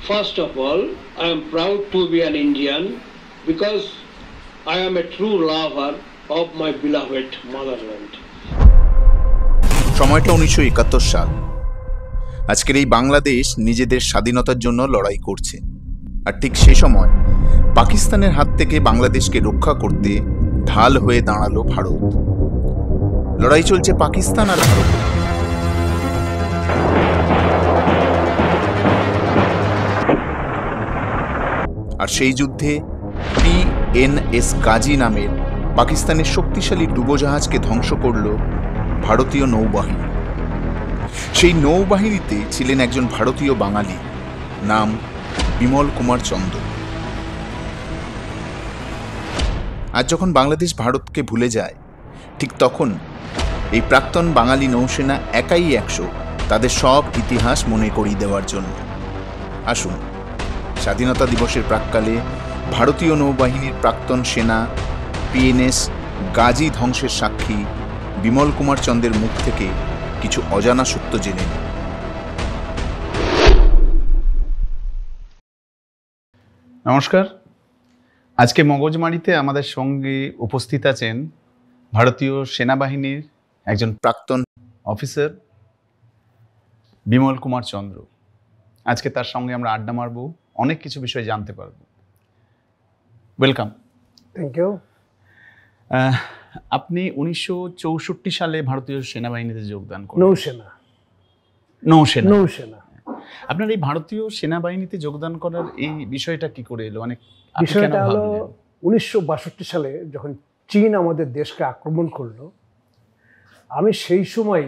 First of all, I am proud to be an Indian because I am a true lover of my beloved motherland. সময়টা 1971 সাল। আজকের এই বাংলাদেশ নিজেদের স্বাধীনতার জন্য লড়াই করছে, আর ঠিক সে সময় পাকিস্তানের হাত থেকে বাংলাদেশকে রক্ষা করতে ঢাল হয়ে দাঁড়ালো ভারত। লড়াই চলছে পাকিস্তান আর ভারত। আর সেই যুদ্ধে PNS গাজী নামের পাকিস্তানের শক্তিশালী ডুবোজাহাজকে ধ্বংস করল ভারতীয় নৌবাহিনী। সেই নৌবাহিনীতে ছিলেন একজন ভারতীয় বাঙালি, নাম বিমল কুমার চন্দ্র। আজ যখন বাংলাদেশ ভারতকে ভুলে যায়, ঠিক তখন এই প্রাক্তন বাঙালি নৌসেনা একাই 100 তাদের সব ইতিহাস মনে করিয়ে দেওয়ার জন্য। আসুন, স্বাধীনতা দিবসের প্রাক্কালে ভারতীয় নৌবাহিনীর প্রাক্তন সেনা PNS গাজী ধ্বংসের সাক্ষী বিমল কুমার চন্দ্রের মুখ থেকে কিছু অজানা সত্য জেনে নিন। নমস্কার। আজকে মগজমারিতে আমাদের সঙ্গে উপস্থিত আছেন ভারতীয় সেনাবাহিনীর একজন প্রাক্তন অফিসার বিমল কুমার চন্দ্র। আজকে তার সঙ্গে আমরা আড্ডা মারব, অনেক কিছু বিষয় জানতে পারব। ওয়েলকাম। Thank you. আপনি 1964 সালে ভারতীয় সেনাবাহিনীতে যোগদান করেন। নৌসেনা। আপনার এই ভারতীয় সেনাবাহিনীতে যোগদান করার এই বিষয়টা কি করে এলো? বিষয়টা হলো 1962 সালে যখন চীন আমাদের দেশকে আক্রমণ করলো, আমি সেই সময়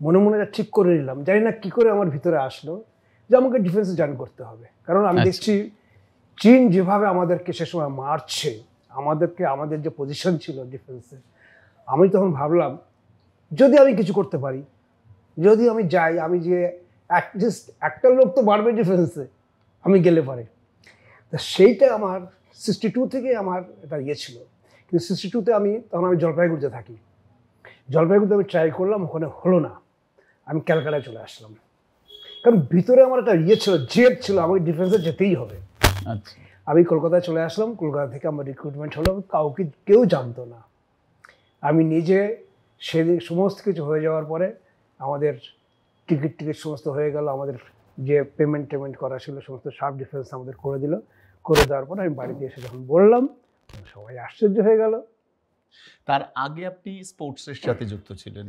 মনে মনে ঠিক করে নিলাম, জানি না কি করে আমার ভিতরে আসলো যে আমাকে ডিফেন্সে জয়েন করতে হবে। কারণ আমি দেখছি চীন যেভাবে আমাদেরকে সে সময় মারছে, আমাদের যে পজিশন ছিল ডিফেন্সে, আমি তখন ভাবলাম যদি আমি কিছু করতে পারি, যদি আমি যাই, আমি যে অ্যাটলিস্ট একটা লোক তো বাড়বে ডিফেন্সে, আমি গেলে পারে। তা সেইটা আমার 62 থেকে আমার এটা ছিল। কিন্তু 62-তে তখন আমি জলপাইগুড়িতে থাকি। জলপাইগুড়িতে আমি ট্রাই করলাম, ওখানে হলো না। আমি ক্যালকাটায় চলে আসলাম, কারণ ভিতরে আমার একটা ছিল, জেদ ছিল, আমাকে ডিফেন্সে যেতেই হবে। আচ্ছা। আমি কলকাতায় চলে আসলাম। কলকাতা থেকে আমার রিক্রুটমেন্ট হলো, কেউ জানতো না। আমি নিজে সেদিন সমস্ত কিছু হয়ে যাওয়ার পরে আমাদের টিকিট সমস্ত হয়ে গেল, আমাদের যে পেমেন্ট করা ছিল সমস্ত সাব ডিফেন্স আমাদের করে দিল। করে দেওয়ার পর আমি বাড়িতে এসে যখন বললাম, সবাই আশ্চর্য হয়ে গেল। তার আগে আপনি স্পোর্টসের সাথে যুক্ত ছিলেন?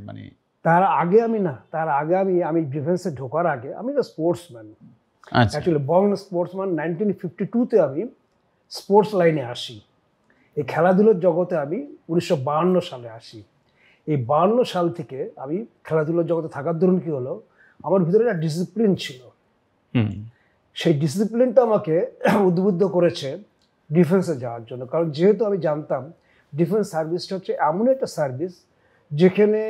তার আগে আমি ডিফেন্সে ঢোকার আগে আমি তো স্পোর্টসম্যান, অ্যাকচুয়ালি বর্ন স্পোর্টসম্যান। 1952-তে আমি স্পোর্টস লাইনে আসি। এই খেলাধুলোর জগতে আমি 1952 সালে আসি। এই 52 সাল থেকে আমি খেলাধুলোর জগতে থাকার দরুন কি হলো, আমার ভিতরে একটা ডিসিপ্লিন ছিল। সেই ডিসিপ্লিনটা আমাকে উদ্বুদ্ধ করেছে ডিফেন্সে যাওয়ার জন্য। কারণ যেহেতু আমি জানতাম ডিফেন্স সার্ভিসটা হচ্ছে এমন একটা সার্ভিস যেখানে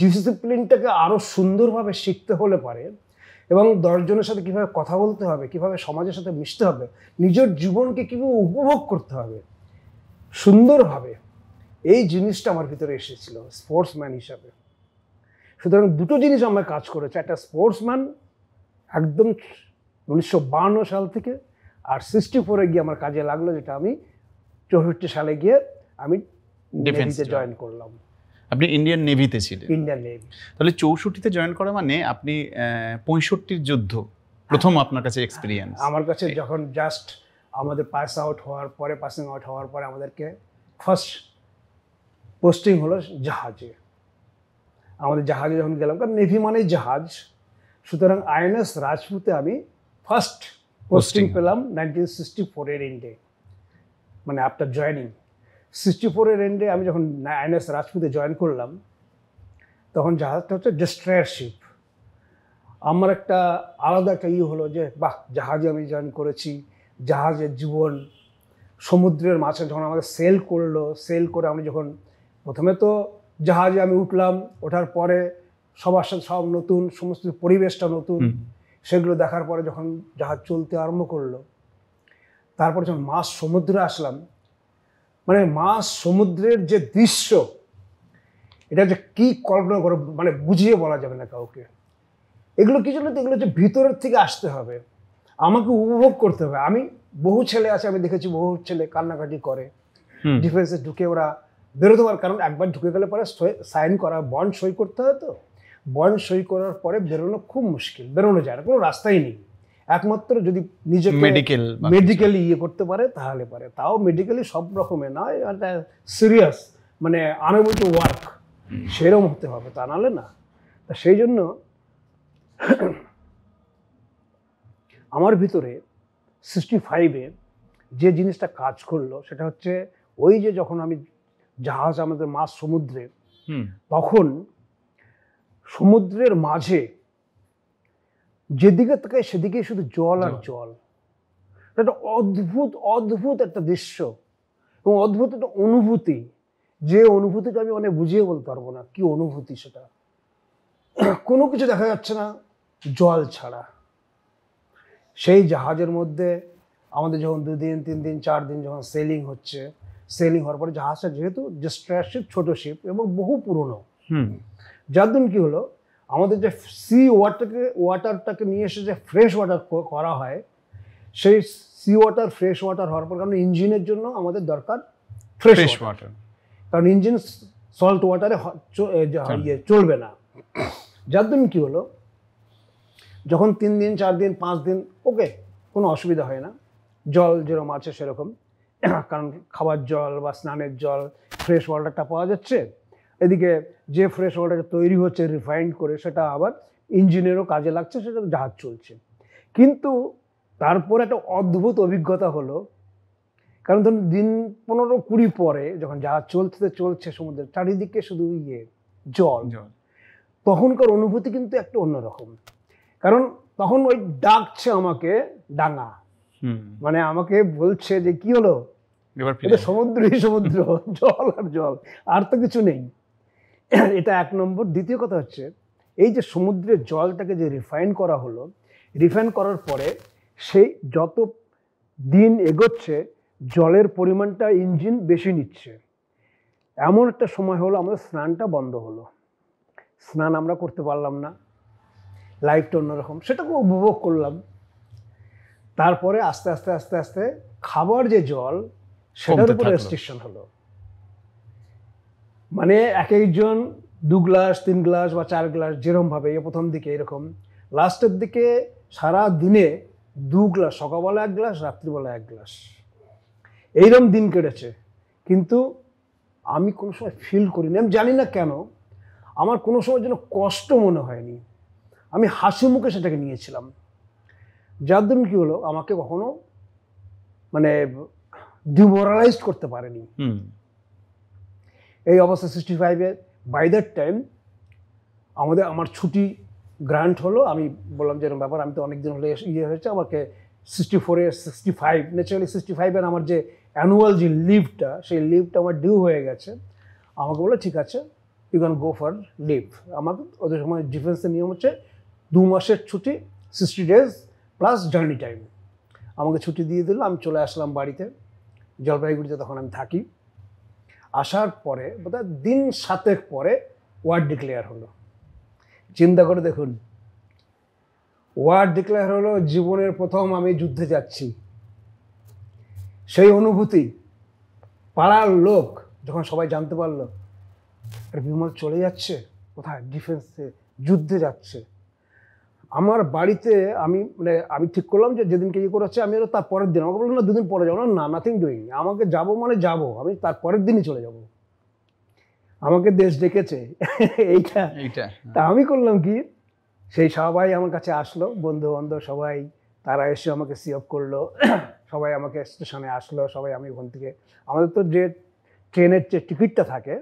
ডিসিপ্লিনটাকে আরও সুন্দরভাবে শিখতে হলে পারে, এবং 10 জনের সাথে কীভাবে কথা বলতে হবে, কীভাবে সমাজের সাথে মিশতে হবে, নিজের জীবনকে কীভাবে উপভোগ করতে হবে সুন্দরভাবে, এই জিনিসটা আমার ভিতরে এসেছিল স্পোর্টসম্যান হিসাবে। সুতরাং দুটো জিনিস আমার কাজ করেছে, একটা স্পোর্টসম্যান একদম 1952 সাল থেকে, আর 64-এ গিয়ে আমার কাজে লাগলো, যেটা আমি 64 সালে গিয়ে আমি নেভিতে জয়েন করলাম। আপনি ইন্ডিয়ান নেভিতে ছিলেন? Indian navy. তাহলে 64-তে জয়েন করা মানে আপনি 65-র যুদ্ধ প্রথম আপনার কাছে এক্সপিরিয়েন্স। আমার কাছে যখন জাস্ট আমাদের পাসিং আউট হওয়ার পরে আমাদেরকে ফার্স্ট পোস্টিং হলো জাহাজে। আমাদের জাহাজে যখন গেলাম, কারণ নেভি মানেই জাহাজ, সুতরাং INS রাজপুতে আমি ফার্স্ট পোস্টিং পেলাম 1964-এর এন্ডে, আফটার জয়েনিং। 64-এর এন্ডে আমি যখন INS রাজপুতে জয়েন করলাম, তখন জাহাজটা হচ্ছে ডেস্ট্রয়ার শিপ। আমার একটা আলাদা একটা হলো যে বাহ, জাহাজে আমি জয়েন করেছি, জাহাজের জীবন। সমুদ্রের মাঝে যখন আমাদের সেল করে আমি যখন প্রথমে তো জাহাজে আমি উঠলাম, ওঠার পরে সবার সাথে সব নতুন, সমস্ত পরিবেশটা নতুন, সেগুলো দেখার পরে যখন জাহাজ চলতে আরম্ভ করলো, তারপরে যখন মাঝ সমুদ্রে আসলাম, মাঝ সমুদ্রের যে দৃশ্য, এটা যে কি কল্পনা করে বুঝিয়ে বলা যাবে না কাউকে। এগুলো কি জন্য? এগুলো হচ্ছে ভিতরের থেকে আসতে হবে, আমাকে উপভোগ করতে হবে। আমি বহু ছেলে আছে, আমি দেখেছি বহু ছেলে কান্নাকাটি করে ডিফেন্সে ঢুকে, ওরা বেরোতে পারে, কারণ একবার ঢুকে গেলে পরে সাইন করা, বন্ড সই করতে হয়, তো বন্ড সই করার পরে বেরোনো খুব মুশকিল, বেরোনো যায় না, কোনো রাস্তাই নেই, একমাত্র যদি নিজেকে মেডিকেলি ইয়ে করতে পারে তাহলে পারে। তাও মেডিকেলি সব রকমের নয়, একটা সিরিয়াস মানে আনএবল টু ওয়ার্ক সেরকম হতে হবে, তা নাহলে না। তা সেই জন্য আমার ভিতরে 65-এ যে জিনিসটা কাজ করলো সেটা হচ্ছে ওই যে যখন আমি জাহাজ আমাদের মাঝ সমুদ্রে, তখন সমুদ্রের মাঝে যেদিকে তাকাই সেদিকে শুধু জল আর জল। একটা অদ্ভুত অদ্ভুত একটা দৃশ্য এবং অদ্ভুত একটা অনুভূতি, যে অনুভূতিটা আমি মানে বুঝিয়ে বলতে পারবো না কি অনুভূতি সেটা। কোনো কিছু দেখা যাচ্ছে না জল ছাড়া। সেই জাহাজের মধ্যে আমাদের যখন 2 দিন 3 দিন 4 দিন যখন সেলিং হচ্ছে, সেলিং হওয়ার পরে জাহাজটা যেহেতু ডিস্ট্রেস শিপ, ছোট শিপ এবং বহু পুরনো, যার জন্য কি হলো, আমাদের যে সি ওয়াটারটাকে নিয়ে এসে যে ফ্রেশ ওয়াটার করা হয়, সেই সি ওয়াটার ফ্রেশ ওয়াটার হওয়ার পর, কারণ ইঞ্জিনের জন্য আমাদের দরকার ফ্রেশ ওয়াটার, কারণ ইঞ্জিন সল্ট ওয়াটারে চলবে না। যার জন্য কি হলো, যখন 3 দিন 4 দিন 5 দিন ওকে কোনো অসুবিধা হয় না, জল যেরকম আছে সেরকম, কারণ খাবার জল বা স্নানের জল ফ্রেশ ওয়াটারটা পাওয়া যাচ্ছে, এদিকে যে ফ্রেশ ওয়াটার তৈরি হচ্ছে রিফাইন্ড করে সেটা আবার ইঞ্জিনেরও কাজে লাগছে, সেটা জাহাজ চলছে। কিন্তু তারপরে একটা অদ্ভুত অভিজ্ঞতা হলো, কারণ ধরুন দিন 15-20 পরে যখন জাহাজ চলছে সমুদ্রের চারিদিকে শুধু জল, তখনকার অনুভূতি কিন্তু একটা অন্যরকম। কারণ তখন ওই ডাকছে আমাকে ডাঙা, মানে আমাকে বলছে যে কি হলো, এটা সমুদ্রই সমুদ্র, জল আর জল, আর তো কিছু নেই। এটা 1 নম্বর। দ্বিতীয় কথা হচ্ছে এই যে সমুদ্রের জলটাকে যে রিফাইন করা হলো, রিফাইন করার পরে সেই যত দিন এগোচ্ছে জলের পরিমাণটা ইঞ্জিন বেশি নিচ্ছে। এমন একটা সময় হলো আমাদের স্নানটা বন্ধ হলো, স্নান আমরা করতে পারলাম না, লাইফটা অন্যরকম, সেটাকে উপভোগ করলাম। তারপরে আস্তে আস্তে আস্তে আস্তে খাবার যে জল সেটার উপর রেস্ট্রিকশন হলো, মানে এক একজন 2 গ্লাস 3 গ্লাস বা 4 গ্লাস যেরকম ভাবে, প্রথম দিকে এরকম, লাস্টের দিকে সারা দিনে 2 গ্লাস, সকালবেলা 1 গ্লাস, রাত্রিবেলা 1 গ্লাস, এইরকম দিন কেটেছে। কিন্তু আমি কোনো সময় ফিল করিনি, আমি জানি না কেন, আমার কোনো সময় যেন কষ্ট মনে হয়নি, আমি হাসি মুখে সেটাকে নিয়েছিলাম। যার জন্য কি হলো, আমাকে কখনো মানে ডিমোরালাইজড করতে পারেনি। এই অবস্থা 65-এ বাই দ্যাট টাইম আমার ছুটি গ্রান্ট হলো। আমি বললাম যে এরকম ব্যাপার, আমি তো অনেকদিন হলে হয়েছে, আমাকে 64-এ 65 ন্যাচারালি 65-এর আমার যে অ্যানুয়াল যে লিভটা, সেই লিভটা আমার ডিউ হয়ে গেছে। আমাকে বলে ঠিক আছে, you can go for leave. আমাকে ওদের সময় ডিফেন্সের নিয়ম হচ্ছে 2 মাসের ছুটি, 60 days প্লাস জার্নি টাইম। আমাকে ছুটি দিয়ে দিল, আমি চলে আসলাম বাড়িতে, জলপাইগুড়িতে তখন আমি থাকি। আসার পরে বোধহয় দিন 7 পরে ওয়ার ডিক্লেয়ার হলো। চিন্তা করে দেখুন, ওয়ার ডিক্লেয়ার হলো, জীবনের প্রথম আমি যুদ্ধে যাচ্ছি, সেই অনুভূতি। পাড়ার লোক যখন সবাই জানতে পারলো বিমল চলে যাচ্ছে, কোথায়, ডিফেন্সে যুদ্ধে যাচ্ছে, আমার বাড়িতে আমি ঠিক করলাম যে যেদিনকে ইয়ে করেছে আমি তার পরের দিন, আমাকে বললাম না 2 দিন পরে যাবো, না নাথিং ডুইং, আমাকে যাবো মানে যাবো, আমি তার পরের দিনই চলে যাব, আমাকে দেশ ডেকেছে এইটা। তা আমি করলাম কি, সেই সবাই আমার কাছে আসলো, বন্ধু বান্ধব সবাই, তারা এসে আমাকে সি অফ করলো, সবাই আমাকে স্টেশনে আসলো, সবাই, আমি ওখান থেকে, আমাদের তো যে ট্রেনের যে টিকিটটা থাকে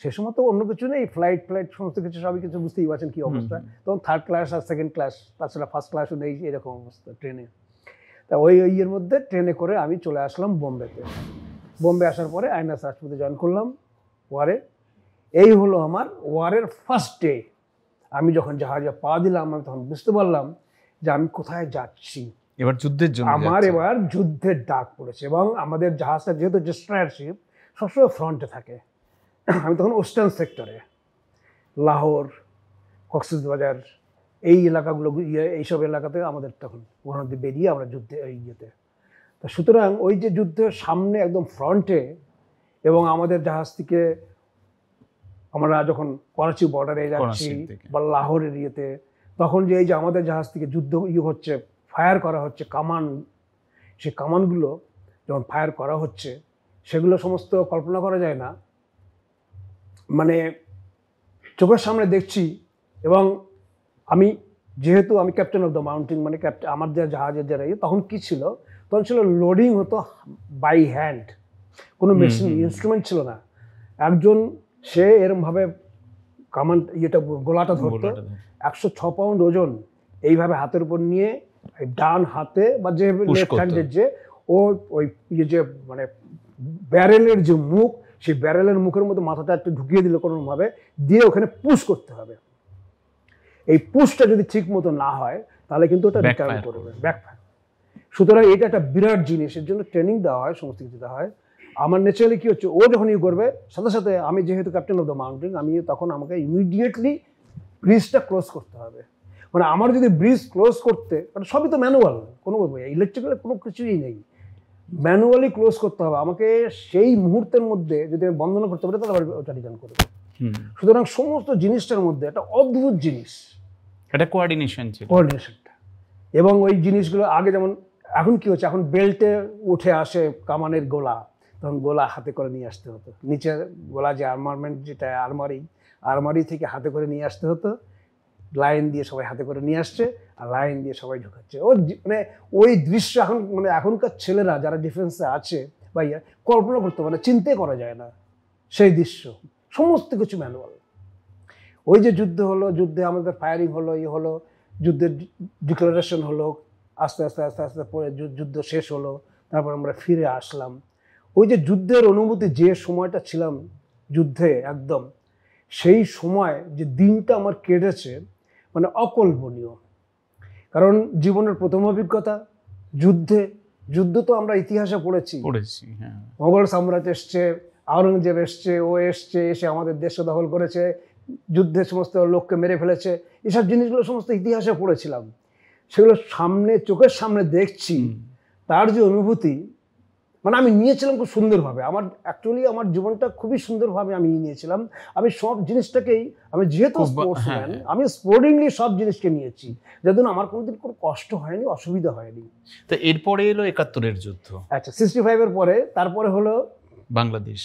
সে সময় তো অন্য কিছু নেই, ফ্লাইট সমস্ত কিছু, সবই কিছু বুঝতেই পারছেন কি অবস্থা, তখন 3rd ক্লাস আর 2nd ক্লাস, তাছাড়া 1st ক্লাসও নেই, এরকম অবস্থা ট্রেনে। তা ওই ইয়ের মধ্যে ট্রেনে করে আমি চলে আসলাম বোম্বেতে। বোম্বে আসার পরে আইনাস রাজপুতে জয়েন করলাম ওয়ারে। এই হলো আমার ওয়ারের ফার্স্ট ডে। আমি যখন জাহাজে পা দিলাম, আমি তখন বুঝতে পারলাম যে আমি কোথায় যাচ্ছি, এবার যুদ্ধের জন্য আমার এবার যুদ্ধের ডাক পড়েছে। এবং আমাদের জাহাজটা যেহেতু ডিস্ট্রয়ার শিপ, সবসময় ফ্রন্টে থাকে। আমি তখন ওয়েস্টার্ন সেক্টরে, লাহোর, কক্সবাজার, এই এলাকাগুলো এইসব এলাকাতে আমাদের তখন মহানদী বেরিয়ে আমরা যুদ্ধে ইয়েতে। তা সুতরাং ওই যে যুদ্ধের সামনে একদম ফ্রন্টে, এবং আমাদের জাহাজ থেকে আমরা যখন করাচি বর্ডারে যাচ্ছি বা লাহোরের ইয়েতে, তখন যে এই যে আমাদের জাহাজ থেকে যুদ্ধ হচ্ছে, ফায়ার করা হচ্ছে কামান, সেই কামানগুলো যখন ফায়ার করা হচ্ছে সেগুলো সমস্ত কল্পনা করা যায় না, মানে চোখের সামনে দেখছি। এবং আমি যেহেতু আমি ক্যাপ্টেন অফ দ্য মাউন্টেন, মানে আমার যে জাহাজের যারা তখন কি ছিল, তখন ছিল লোডিং হতো বাই হ্যান্ড, কোনো মেশিন ইনস্ট্রুমেন্ট ছিল না। একজন সে এরমভাবে কামান গোলাটা ধরতো, 106 পাউন্ড ওজন, এইভাবে হাতের উপর নিয়ে ডান হাতে বা যে লেফট হ্যান্ডের যে ওই যে মানে ব্যারেলের যে মুখ, সেই ব্যারেলের মুখের মধ্যে মাথাটা একটু ঢুকিয়ে দিল কোনোভাবে, দিয়ে ওখানে পুশ করতে হবে। এই পুশটা যদি ঠিক মতো না হয় তাহলে কিন্তু ওটা রিটার্ন করবে, ব্যাকফায়ার। সুতরাং এটা একটা বিরাট জিনিস, এর জন্য ট্রেনিং দেওয়া হয়, সমস্ত কিছু দেওয়া হয়। আমার ন্যাচারালি কি হচ্ছে, ও যখন করবে সাথে সাথে আমি যেহেতু ক্যাপ্টেন অফ দ্য মাউন্টেন, আমি তখন আমাকে ইমিডিয়েটলি ব্রিজটা ক্লোজ করতে হবে। মানে আমার যদি ব্রিজ ক্লোজ করতে, মানে সবই তো ম্যানুয়াল, কোনো ইলেকট্রিক্যাল কোনো কিছুই নেই, ম্যানুয়ালি ক্লোজ করতে হবে আমাকে। সেই মুহূর্তের মধ্যে যদি আমি বন্ধ না করতে পারি তাহলে ওটা রিটার্ন করবে। সুতরাং সমস্ত জিনিসটার মধ্যে একটা অদ্ভুত জিনিস, এটা কোঅর্ডিনেশন ছিল, কোঅর্ডিনেশনটা। এবং ওই জিনিসগুলো আগে যেমন, এখন কি হচ্ছে, এখন বেল্টে উঠে আসে কামানের গোলা, তখন গোলা হাতে করে নিয়ে আসতে হতো, নিচে গোলা যে আর্মারমেন্ট, যেটা আলমারি থেকে হাতে করে নিয়ে আসতে হতো, লাইন দিয়ে সবাই হাতে করে নিয়ে আসছে আর লাইন দিয়ে সবাই ঢুকাচ্ছে। মানে ওই দৃশ্য এখন মানে এখনকার ছেলেরা যারা ডিফেন্সে আছে ভাইয়া কল্পনা করতে পারে, চিন্তাই করা যায় না সেই দৃশ্য, সমস্ত কিছু ম্যানুয়াল। ওই যে যুদ্ধ হলো, যুদ্ধে আমাদের ফায়ারিং হলো, হলো যুদ্ধের ডিক্লারেশন হলো, আস্তে আস্তে আস্তে আস্তে পরে যুদ্ধ শেষ হলো, তারপর আমরা ফিরে আসলাম। ওই যে যুদ্ধের অনুভূতি, যে সময়টা ছিলাম যুদ্ধে একদম, সেই সময় যে দিনটা আমার কেটেছে মানে অকল্পনীয়। কারণ জীবনের প্রথম অভিজ্ঞতা যুদ্ধ তো আমরা ইতিহাসে পড়েছি, মোগল সম্রাট এসছে, আওরঙ্গজেব এসছে, ও এসে আমাদের দেশ দখল করেছে, যুদ্ধে সমস্ত লোককে মেরে ফেলেছে, এসব জিনিসগুলো সমস্ত ইতিহাসে পড়েছিলাম। সেগুলো সামনে, চোখের সামনে দেখছি, তার যে অনুভূতি, মানে আমি নিয়েছিলাম খুব সুন্দরভাবে। আমার জীবনটা খুবই সুন্দরভাবে আমি নিয়েছিলাম। আমি সব জিনিসটাকেই, আমি যেহেতু স্পোর্টসম্যান, আমি স্পোর্টিংলি সব জিনিসকে নিয়েছি, যার জন্য আমার কোনোদিন কোনো কষ্ট হয়নি, অসুবিধা হয়নি। তো এরপরে এলো ৭১-এর যুদ্ধ। আচ্ছা, 65-এর পরে, তারপরে হলো বাংলাদেশ।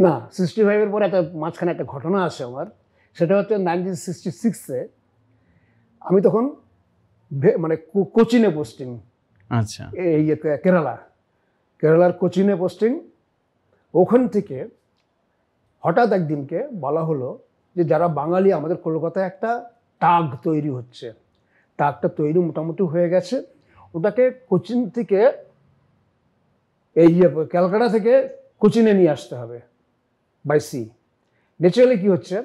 না, 65-এর পরে মাঝখানে একটা ঘটনা আছে আমার, সেটা হচ্ছে 1966-এ আমি তখন মানে কোচিনে পোস্টিং। আচ্ছা, এই কেরালার কোচিনে পোস্টিং। ওখান থেকে হঠাৎ একদিনকে বলা হলো যে যারা বাঙালি, আমাদের কলকাতায় একটা টাগ তৈরি হচ্ছে, টাগটা তৈরি মোটামুটি হয়ে গেছে, ওটাকে কোচিন থেকে ক্যালকাটা থেকে কোচিনে নিয়ে আসতে হবে বাই সি। ন্যাচারালি কি হচ্ছে,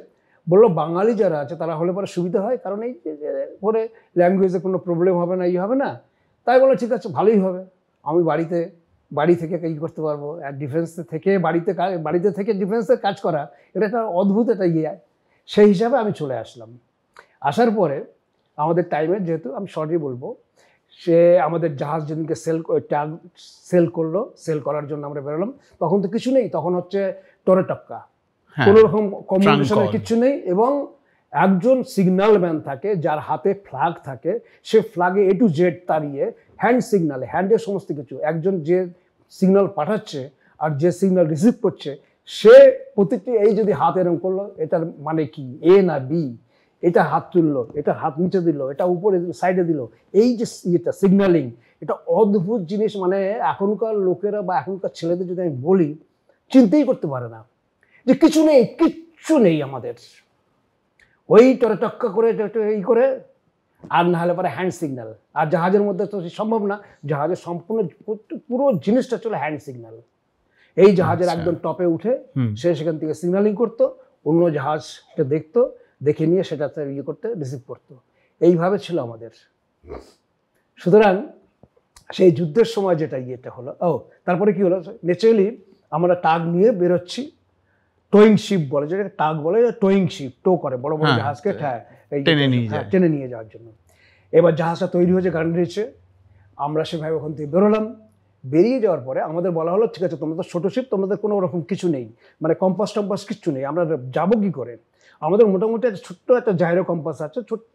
বললো বাঙালি যারা আছে তারা হলে পরে সুবিধা হয়, কারণ এই যে পরে ল্যাঙ্গুয়েজে কোনো প্রবলেম হবে না, হবে না। তাই বললো ঠিক আছে, ভালোই হবে, আমি বাড়ি থেকে কাজ করতে পারবো। আর ডিফেন্সে থেকে বাড়িতে থেকে ডিফেন্সের কাজ করা, এটা একটা অদ্ভুত একটা সেই হিসাবে আমি চলে আসলাম। আসার পরে আমাদের টাইমে, যেহেতু আমি শর্টই বলবো, সে আমাদের জাহাজ যেদিনকে সেল করার জন্য আমরা বেরোলাম, তখন তো কিছু নেই, তখন হচ্ছে টরেটক্কা, কোনো রকম কমিউনিকেশনের কিছু নেই। এবং একজন সিগন্যাল ম্যান থাকে যার হাতে ফ্ল্যাগ থাকে, সে ফ্ল্যাগে A to Z তাড়িয়ে হ্যান্ড সিগন্যালে, হ্যান্ডের সমস্ত কিছু, একজন যে সিগন্যাল পাঠাচ্ছে আর যে সিগন্যাল রিসিভ করছে, সে প্রতিটি এই যদি হাত এরকম করলো, এটার মানে কি, A না B, এটা হাত তুললো, এটা হাত নিচে দিল, এটা উপরে সাইডে দিল, এই যে এটা সিগন্যালিং, এটা অদ্ভুত জিনিস। মানে এখনকার লোকেরা বা এখনকার ছেলেদের যদি আমি বলি, চিন্তাই করতে পারে না যে কিচ্ছু নেই আমাদের। ওই টক্কা করে এই করে, আর না হলে পরে হ্যান্ড সিগন্যাল। আর জাহাজের মধ্যে তো সম্ভব না, জাহাজের সম্পূর্ণ পুরো জিনিসটা চলে হ্যান্ড সিগন্যাল। এই জাহাজের একদম টপে উঠে সে সেখান থেকে সিগন্যালিং করতো, অন্য জাহাজটা দেখতো, দেখে নিয়ে সেটাতে করতে রিসিভ করতো। এইভাবে ছিল আমাদের। সুতরাং সেই যুদ্ধের সময় যেটা হলো, তারপরে কি হলো, ন্যাচারালি আমরা টাগ নিয়ে বেরোচ্ছি, টোয়িং শিপ বলে, যেটা টাগ বলে, টোয়িং শিপ, টো করে বড় বড় হ্যাঁ, জাহাজকে টেনে নিয়ে যাওয়ার জন্য। এবার জাহাজটা তৈরি হয়েছে, গান দিয়েছে, আমরা সেভাবে ওখান থেকে বেরোলাম। বেরিয়ে যাওয়ার পরে আমাদের বলা হলো ঠিক আছে তোমাদের ছোট শিপ, তোমাদের কোনো রকম কিছু নেই, মানে কম্পাস টম্পাস কিচ্ছু নেই, আমরা যাবো কি করে? আমাদের মোটামুটি একটা ছোট্ট একটা জাইরো কম্পাস আছে ছোট্ট,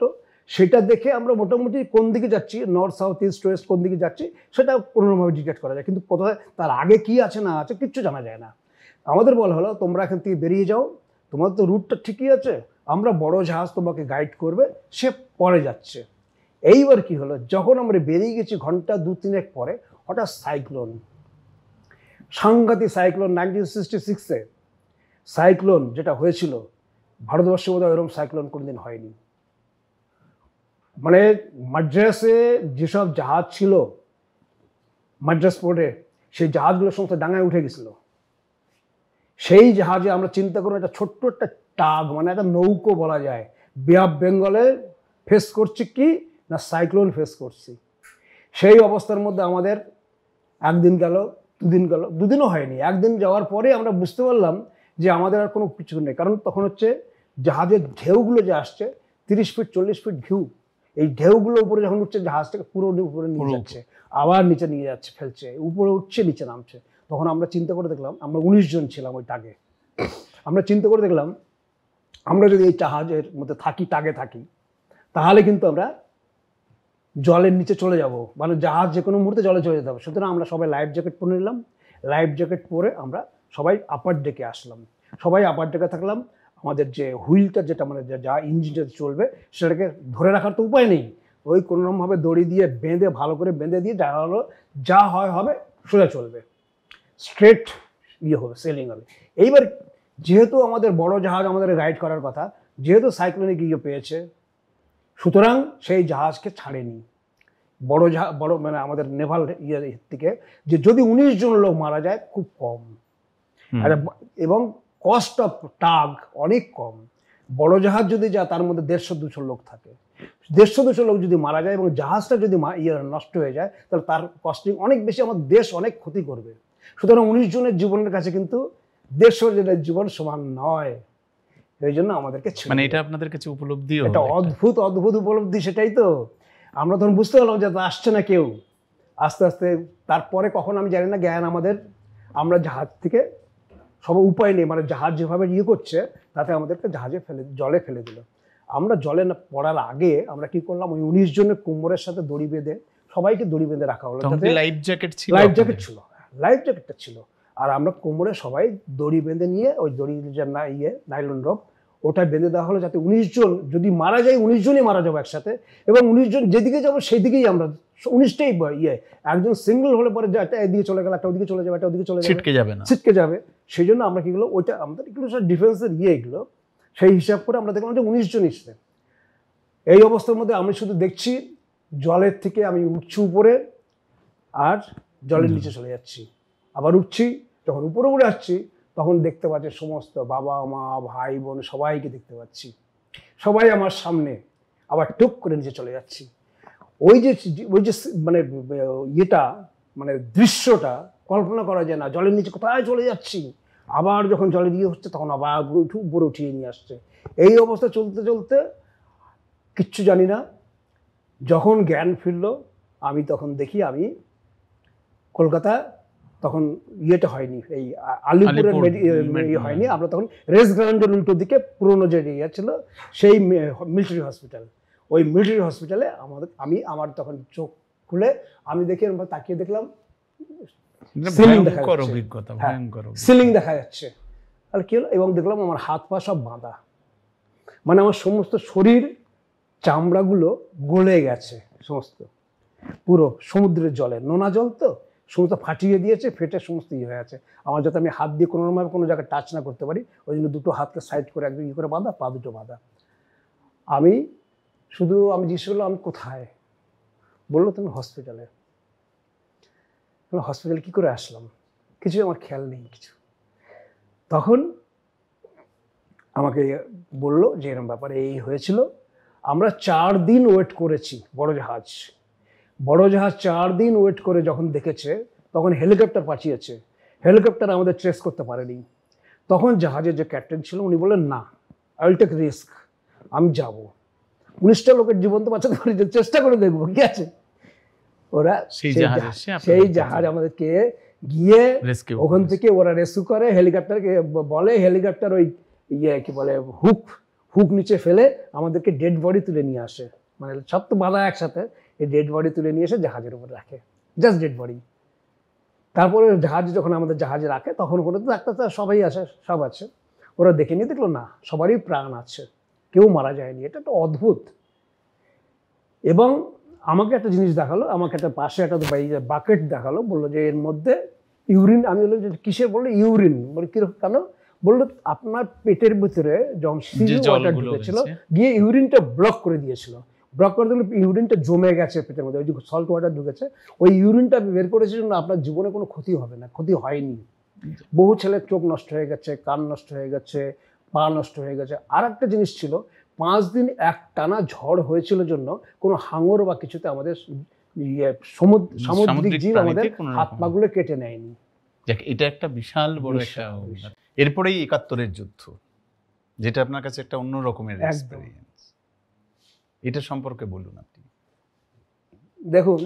সেটা দেখে আমরা মোটামুটি কোন দিকে যাচ্ছি, নর্থ সাউথ ইস্ট ওয়েস্ট কোন দিকে যাচ্ছি সেটা কোনোভাবে ডিটেক্ট করা যায়, কিন্তু কোথায় তার আগে কি আছে না আছে কিচ্ছু জানা যায় না। আমাদের বলা হলো তোমরা এখান থেকে বেরিয়ে যাও, তোমাদের তো রুটটা ঠিকই আছে, আমরা বড় জাহাজ তোমাকে গাইড করবে, সে পরে যাচ্ছে। এইবার কি হলো, যখন আমরা বেরিয়ে গেছি ঘন্টা 2-3 পরে হঠাৎ সাইক্লোন, সাংঘাতিক সাইক্লোন। 1966-এ সাইক্লোন যেটা হয়েছিল ভারতবর্ষে বোধহয় এরকম সাইক্লোন কোনোদিন হয়নি। মানে মাদ্রাসে যেসব জাহাজ ছিল মাদ্রাস পোর্টে, সেই জাহাজগুলো সমস্ত ডাঙায় উঠে গেছিল। সেই জাহাজে আমরা চিন্তা করুন, একটা ছোট্ট একটা টাগ, মানে একটা নৌকো বলা যায়, বে অফ বেঙ্গলে ফেস করছি কি না সাইক্লোন ফেস করছি। সেই অবস্থার মধ্যে আমাদের একদিন গেল, দুদিনও হয়নি, একদিন যাওয়ার পরে আমরা বুঝতে পারলাম যে আমাদের আর কোনো কিছু নেই। কারণ তখন হচ্ছে জাহাজের ঢেউগুলো যে আসছে 30 ফিট 40 ফিট ঢেউ, এই ঢেউগুলো উপরে যখন উঠছে জাহাজটাকে পুরো উপরে নিয়ে যাচ্ছে, আবার নিচে নিয়ে যাচ্ছে, ফেলছে, উপরে উঠছে নিচে নামছে। তখন আমরা চিন্তা করে দেখলাম, আমরা 19 জন ছিলাম ওই টাগে, আমরা চিন্তা করে দেখলাম আমরা যদি এই জাহাজের মধ্যে থাকি, টাগে থাকি, তাহলে কিন্তু আমরা জলের নিচে চলে যাব, মানে জাহাজ যে কোনো মুহূর্তে জলে চলে যেতে হবে। সুতরাং আমরা সবাই লাইফ জ্যাকেট পরে নিলাম, লাইফ জ্যাকেট পরে আমরা সবাই আপার ডেকে আসলাম, সবাই আপার ডেকে থাকলাম। আমাদের যে হুইলটা যেটা মানে যা ইঞ্জিনটা চলবে সেটাকে ধরে রাখার তো উপায় নেই, ওই কোনোরকমভাবে দড়ি দিয়ে বেঁধে ভালো করে বেঁধে দিয়ে যা হলো যা হয় হবে, সোজা চলবে, স্ট্রেট হবে, সেলিং হবে। এইবার যেহেতু আমাদের বড় জাহাজ আমাদের গাইড করার কথা, যেহেতু সাইক্লোনিক পেয়েছে, সুতরাং সেই জাহাজকে ছাড়েনি। বড় মানে আমাদের নেভাল থেকে যে যদি 19 জন লোক মারা যায় খুব কম, এবং কস্ট অফ টাগ অনেক কম। বড় জাহাজ যদি যায় তার মধ্যে 150-200 লোক থাকে, 150-200 লোক যদি মারা যায় এবং জাহাজটা যদি নষ্ট হয়ে যায় তাহলে তার কস্টিং অনেক বেশি, আমাদের দেশ অনেক ক্ষতি করবে। সুতরাং 19 জনের জীবনের কাছে কিন্তু 150 জনের জীবন সমান নয়, এই জন্য আমাদেরকে মানে এটা আপনাদের কাছে উপলব্ধি, এটা অদ্ভুত উপলব্ধি। সেটাই তো আমরা তখন বুঝতে পারলাম যে আসছে না কেউ, আস্তে আস্তে। তারপরে কখন আমি জানি না, জ্ঞান আমাদের, আমরা জাহাজ থেকে সবার উপায় নেই, মানে জাহাজ যেভাবে করছে তাতে আমাদেরকে জলে ফেলে দিল। আমরা জলে না পড়ার আগে আমরা কি করলাম, ওই 19 জনের কোমরের সাথে দড়ি বেঁধে সবাইকে দড়ি বেঁধে রাখা হলো। লাইফ জ্যাকেট ছিল, লাইফ জ্যাকেটটা ছিল, আর আমরা কোমরে সবাই দড়ি বেঁধে নিয়ে ওই দড়ি যে নাইলন রোপ ওটা বেঁধে দেওয়া হলো, যাতে 19 জন যদি মারা যায় 19 জনই মারা যাবো একসাথে, এবং 19 জন যেদিকে যাবো সেই দিকেই আমরা 19টাই একজন সিঙ্গেল হলে পরে একটা এদিকে চলে গেল, একটা ওদিকে চলে যাবে, একটা ওদিকে চলে যাবে, ছিটকে যাবে। সেই জন্য আমরা কি হলো, ওইটা আমাদের এগুলো সব ডিফেন্সের এগুলো সেই হিসাব করে আমরা দেখলাম যে 19 জন এসছে। এই অবস্থার মধ্যে আমি শুধু দেখছি জলের থেকে আমি উঠছি উপরে, আর জলের নিচে চলে যাচ্ছি, আবার উঠছি, যখন উপরে উঠে আসছি তখন দেখতে পাচ্ছি সমস্ত বাবা মা ভাই বোন সবাইকে দেখতে পাচ্ছি, সবাই আমার সামনে, আবার টুক করে নিচে চলে যাচ্ছি। ওই যে মানে মানে দৃশ্যটা কল্পনা করা যায় না, জলের নিচে কোথায় চলে যাচ্ছি, আবার যখন জলে দিয়ে হচ্ছে তখন আবার উপরে উঠিয়ে নিয়ে আসছে। এই অবস্থা চলতে চলতে কিচ্ছু জানি না, যখন জ্ঞান ফিরল আমি তখন দেখি আমি কলকাতা, তখন হয়নি, এই আলিপুরের হয়নি, আমরা তখন রেস গ্রাউন্ডের উল্টো দিকে পুরোনো যে ছিল সেই মিলিটারি হসপিটাল, ওই মিলিটারি হসপিটালে আমার তখন চোখ খুলে আমি দেখি, তাকিয়ে দেখলাম সিলিং দেখা যাচ্ছে। তাহলে কি হলো, এবং দেখলাম আমার হাত পা সব বাঁধা, মানে আমার সমস্ত শরীর চামড়াগুলো গলে গেছে, সমস্ত পুরো সমুদ্রের জলে, নোনা জল তো সমস্ত ফাটিয়ে দিয়েছে, ফেটে সমস্ত হয়ে আছে আমার, যাতে আমি হাত দিয়ে কোনোভাবে কোনো জায়গায় টাচ না করতে পারি, ওই জন্য দুটো হাতকে সাইড করে একদম করে বাঁধা, পা দুটো বাঁধা। আমি জিজ্ঞেস করলাম আমি কোথায়, বললো তুমি হসপিটালে। হসপিটালে কি করে আসলাম কিছু আমার খেয়াল নেই কিছু। তখন আমাকে বললো যে এরকম ব্যাপারে এই হয়েছিল। আমরা 4 দিন ওয়েট করেছি, বড় জাহাজ 4 দিন ওয়েট করে যখন দেখেছে তখন হেলিকপ্টার পাঠিয়েছে, হেলিকপ্টার আমাদের ট্রেস করতে পারেনি। তখন জাহাজের যে ক্যাপ্টেন ছিল উনি বললেন না, আই উইল টেক রিস্ক, আমি যাব, 19টা লোকের জীবন তো বাঁচাতে পারি, চেষ্টা করে দেখবো কি আছে। ওরা সেই জাহাজ আমাদেরকে গিয়ে ওখান থেকে ওরা রেস্কিউ করে, হেলিকপ্টারকে বলে, হেলিকপ্টার ওই কি বলে হুক নিচে ফেলে আমাদেরকে ডেড বডি তুলে নিয়ে আসে, মানে সব তো বাঁধা একসাথে, এই ডেড বডি তুলে নিয়ে এসে জাহাজের উপর রাখে, জাস্ট ডেড বডি। তারপরে জাহাজ যখন আমাদের জাহাজে রাখে তখন ওখানে তো ডাক্তার সবাই আসে, সব আছে, ওরা দেখে নিয়ে দেখলো না সবারই প্রাণ আছে, কেউ মারা যায়নি। এটা তো অদ্ভুত। এবং আমাকে একটা জিনিস দেখালো, আমাকে একটা পাশে একটা বাকেট দেখালো, বললো যে এর মধ্যে ইউরিন। আমি বললাম যে কিসের? বললো ইউরিন। বলে কিরকম? কেন? বললো আপনার পেটের ভিতরে যখন ওয়াটার ঢুকেছিল গিয়ে ইউরিনটা ব্লক করে দিয়েছিল, ব্লক করে দিলে ইউরিনটা জমে গেছে পেটের মধ্যে, ওই যে সল্ট ওয়াটার ঢুকেছে, ওই ইউরিনটা বের করেছে জন্য আপনার জীবনে কোনো ক্ষতি হবে না, ক্ষতি হয়নি। বহু ছেলের চোখ নষ্ট হয়ে গেছে, কান নষ্ট হয়ে গেছে, পা নষ্ট হয়ে গেছে। আর একটা জিনিস ছিল, 5 দিন একটানা ঝড় হয়েছিল জন্য কোনো হাঙর বা কিছুতে আমাদের সামুদ্রিক জীব আমাদের হাত পাগুলো কেটে নেয়নি। এটা একটা বিশাল বড় একটা। এরপরেই 71-এর যুদ্ধ, যেটা আপনার কাছে একটা অন্য রকমের এক্সপেরিয়েন্স, এটা সম্পর্কে বলুন আপনি। দেখুন,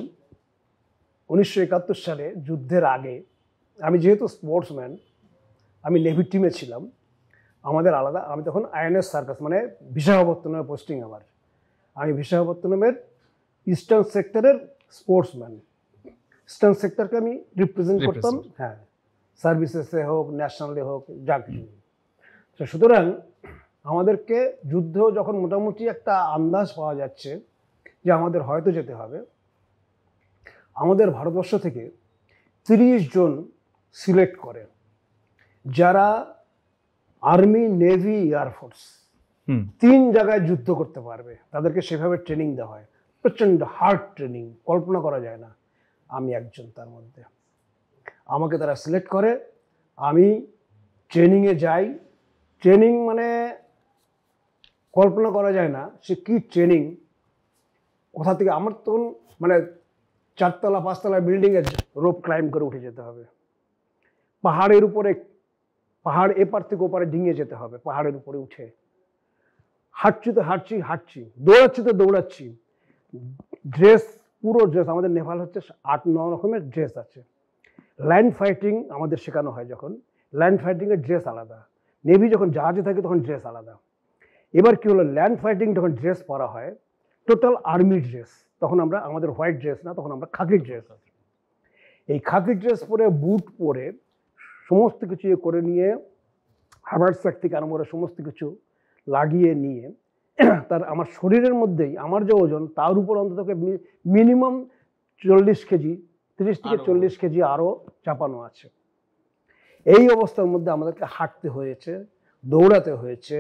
1971 সালে যুদ্ধের আগে আমি যেহেতু স্পোর্টসম্যান, আমি নেভি টিমে ছিলাম, আমাদের আলাদা, আমি তখন আইএনএস সার্কাস মানে বিশাখাপত্তনমে পোস্টিং আমার, আমি বিশাখাপত্তনমের ইস্টার্ন সেক্টরের স্পোর্টসম্যান, ইস্টার্ন সেক্টরকে আমি রিপ্রেজেন্ট করতাম, হ্যাঁ, সার্ভিসেসে হোক, ন্যাশনালে হোক, যা কিছু। তো সুতরাং আমাদেরকে যুদ্ধ যখন মোটামুটি একটা আন্দাজ পাওয়া যাচ্ছে যে আমাদের হয়তো যেতে হবে, আমাদের ভারতবর্ষ থেকে 30 জন সিলেক্ট করে যারা আর্মি, নেভি, এয়ারফোর্স 3 জায়গায় যুদ্ধ করতে পারবে, তাদেরকে সেভাবে ট্রেনিং দেওয়া হয়, প্রচণ্ড হার্ড ট্রেনিং, কল্পনা করা যায় না। আমি একজন তার মধ্যে। আমাকে তারা সিলেক্ট করে, আমি ট্রেনিংয়ে যাই। ট্রেনিং মানে কল্পনা করা যায় না সে কী ট্রেনিং। কোথা থেকে আমার তখন মানে 4তলা 5তলা বিল্ডিংয়ে রোপ ক্লাইম্ব করে উঠে যেতে হবে, পাহাড়ের উপরে, পাহাড় এপার থেকে ওপারে ডিঙিয়ে যেতে হবে, পাহাড়ের উপরে উঠে হাঁটছি তো হাঁটছি, দৌড়াচ্ছি তো দৌড়াচ্ছি। ড্রেস, পুরো ড্রেস, আমাদের নেভাল হচ্ছে 8-9 রকমের ড্রেস আছে। ল্যান্ড ফাইটিং আমাদের শেখানো হয়, যখন ল্যান্ড ফাইটিংয়ের ড্রেস আলাদা, নেভি যখন জাহাজে থাকে তখন ড্রেস আলাদা। এবার কী হলো, ল্যান্ড ফাইটিং যখন ড্রেস পরা হয়, টোটাল আর্মি ড্রেস, তখন আমরা, আমাদের হোয়াইট ড্রেস না, তখন আমরা খাকি ড্রেস আছে। এই খাকি ড্রেস পরে, বুট পরে, সমস্ত কিছু করে নিয়ে, হার্বার্টস্যাক থেকে আরম্ভ করে সমস্ত কিছু লাগিয়ে নিয়ে, তার আমার শরীরের মধ্যেই আমার যে ওজন তার উপর অন্তত মিনিমাম 40 কেজি, 30 থেকে 40 কেজি আরও চাপানো আছে। এই অবস্থার মধ্যে আমাদেরকে হাঁটতে হয়েছে, দৌড়াতে হয়েছে,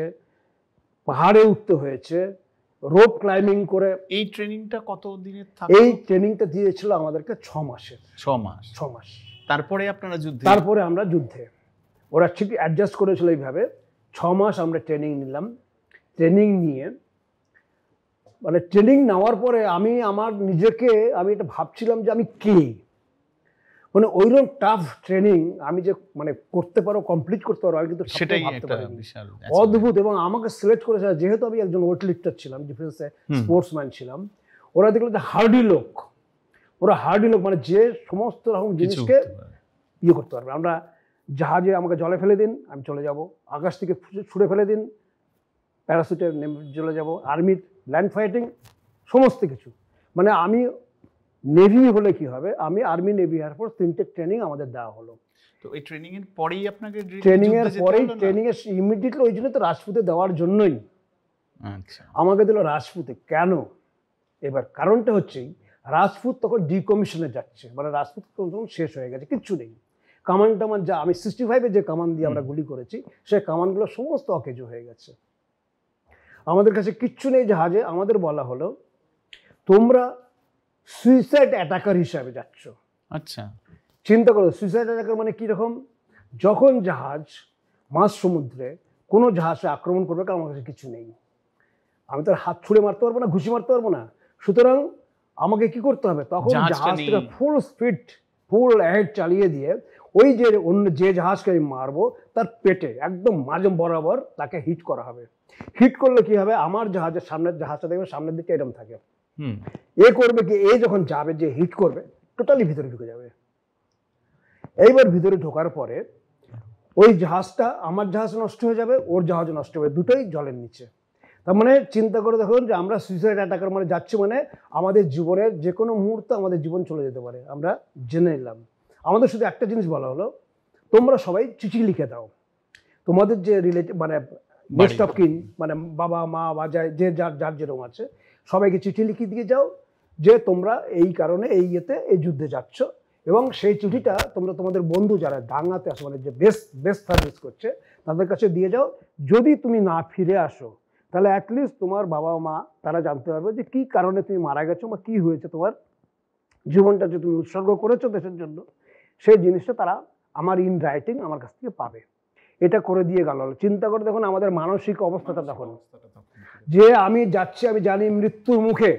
পাহাড়ে উঠতে হয়েছে, রোপ ক্লাইম্বিং করে। এই ট্রেনিংটা কত দিনের থাকে? এই ট্রেনিংটা দিয়েছিল আমাদেরকে 6 মাসের। 6 মাস। তারপরে আপনারা যুদ্ধে? তারপরে আমরা যুদ্ধে, ওরা ঠিক অ্যাডজাস্ট করেছিল এইভাবে। 6 মাস আমরা ট্রেনিং নিলাম। ট্রেনিং নিয়ে, মানে ট্রেনিং নেওয়ার পরে আমি আমার নিজেকে, আমি এটা ভাবছিলাম যে আমি কে, মানে ওইরকম টাফ ট্রেনিং আমি যে মানে করতে পারো, কমপ্লিট করতে পারো, আমি কিন্তু সেটাই একটা অদ্ভুত। এবং আমাকে সিলেক্ট করেছে, যেহেতু আমি একজন ওয়েট লিফটার ছিলাম, ডিফেন্সে স্পোর্টসম্যান ছিলাম, ওরা দেখলো যে হার্ডি লোক, ওরা হার্ডি লোক, মানে যে সমস্ত রকম জিনিসকে ইয়ে করতে পারবে। আমরা জাহাজে, আমাকে জলে ফেলে দিন, আমি চলে যাব, আকাশ থেকে ছুঁড়ে ফেলে দিন, প্যারাসুটে চলে যাব, আর্মির ল্যান্ড ফাইটিং সমস্ত কিছু। মানে আমি নেভি হলে কি হবে, আমি আর্মি, নেভি, এয়ারফোর্স 3টে ট্রেনিং আমাদের দেওয়া হলো। তো এই ট্রেনিং এর পরেই আপনাকে ট্রেনিং এর ইমিডিয়েটলি, ওই জন্য তো রাজপুতে দেওয়ার জন্যই আমাকে দিল রাজপুতে। কেন? এবার কারণটা হচ্ছে রাজপুত তখন ডিকমিশনে যাচ্ছে, মানে রাজপুত তখন শেষ হয়ে গেছে, কিচ্ছু নেই। কামান টামান যা আমি 65-এ যে কামান দিয়ে আমরা গুলি করেছি, সেই কামানগুলো সমস্ত অকেজো হয়ে গেছে। আমাদের কাছে কিচ্ছু নেই জাহাজে। আমাদের বলা হলো তোমরা সুইসাইড অ্যাটাকার হিসাবে যাচ্ছ। আচ্ছা, চিন্তা করো, সুইসাইড অ্যাটাকার মানে কীরকম? যখন জাহাজ মাঝ সমুদ্রে কোনো জাহাজে আক্রমণ করবে, কারণ আমার কাছে কিছু নেই, আমি তো হাত ছুঁড়ে মারতে পারবো না, ঘুষি মারতে পারবো না। সুতরাং আমাকে কি করতে হবে, তখন জাহাজটা ফুল স্পিড ফুল হেড চালিয়ে দিয়ে ওই যে অন্য যে জাহাজকে আমি মারবো তার পেটে একদম মাঝে বরাবর তাকে হিট করা হবে। হিট করলে কি হবে, আমার জাহাজের সামনের জাহাজটা দেখবে সামনের দিকে এরকম থাকে, এ করবে কি, এ যখন যাবে যে হিট করবে টোটালি ভিতরে ঢুকে যাবে। এইবার ভিতরে ঢোকার পরে ওই জাহাজটা, আমার জাহাজ নষ্ট হয়ে যাবে, ওর জাহাজ নষ্ট হবে, দুটোই জলের নিচে। তার মানে চিন্তা করে দেখুন যে আমরা সুইসাইড অ্যাটাকের মানে যাচ্ছি, মানে আমাদের জীবনের যে কোনো মুহূর্তে আমাদের জীবন চলে যেতে পারে, আমরা জেনে নিলাম। আমাদের শুধু একটা জিনিস বলা হলো, তোমরা সবাই চিঠি লিখে দাও তোমাদের যে রিলেটিভ মানে নেক্সট অফ কিন মানে বাবা মা বা যে যার যেরকম আছে সবাইকে চিঠি লিখে দিয়ে যাও যে তোমরা এই কারণে এই এই যুদ্ধে যাচ্ছ, এবং সেই চিঠিটা তোমরা তোমাদের বন্ধু যারা ডাঙ্গাতে আসে মানে যে বেস্ট সার্ভিস করছে তাদের কাছে দিয়ে যাও। যদি তুমি না ফিরে আসো তাহলে অ্যাটলিস্ট তোমার বাবা মা তারা জানতে পারবে যে কী কারণে তুমি মারা গেছো বা কী হয়েছে, তোমার জীবনটা যে তুমি উৎসর্গ করেছো দেশের জন্য, সেই জিনিসটা তারা আমার ইন রাইটিং আমার কাছ থেকে পাবে। এটা করে দিয়ে গেল। চিন্তা করে দেখুন আমাদের মানসিক অবস্থাটা তখন, যে আমি যাচ্ছি, আমি জানি মৃত্যুর মুখে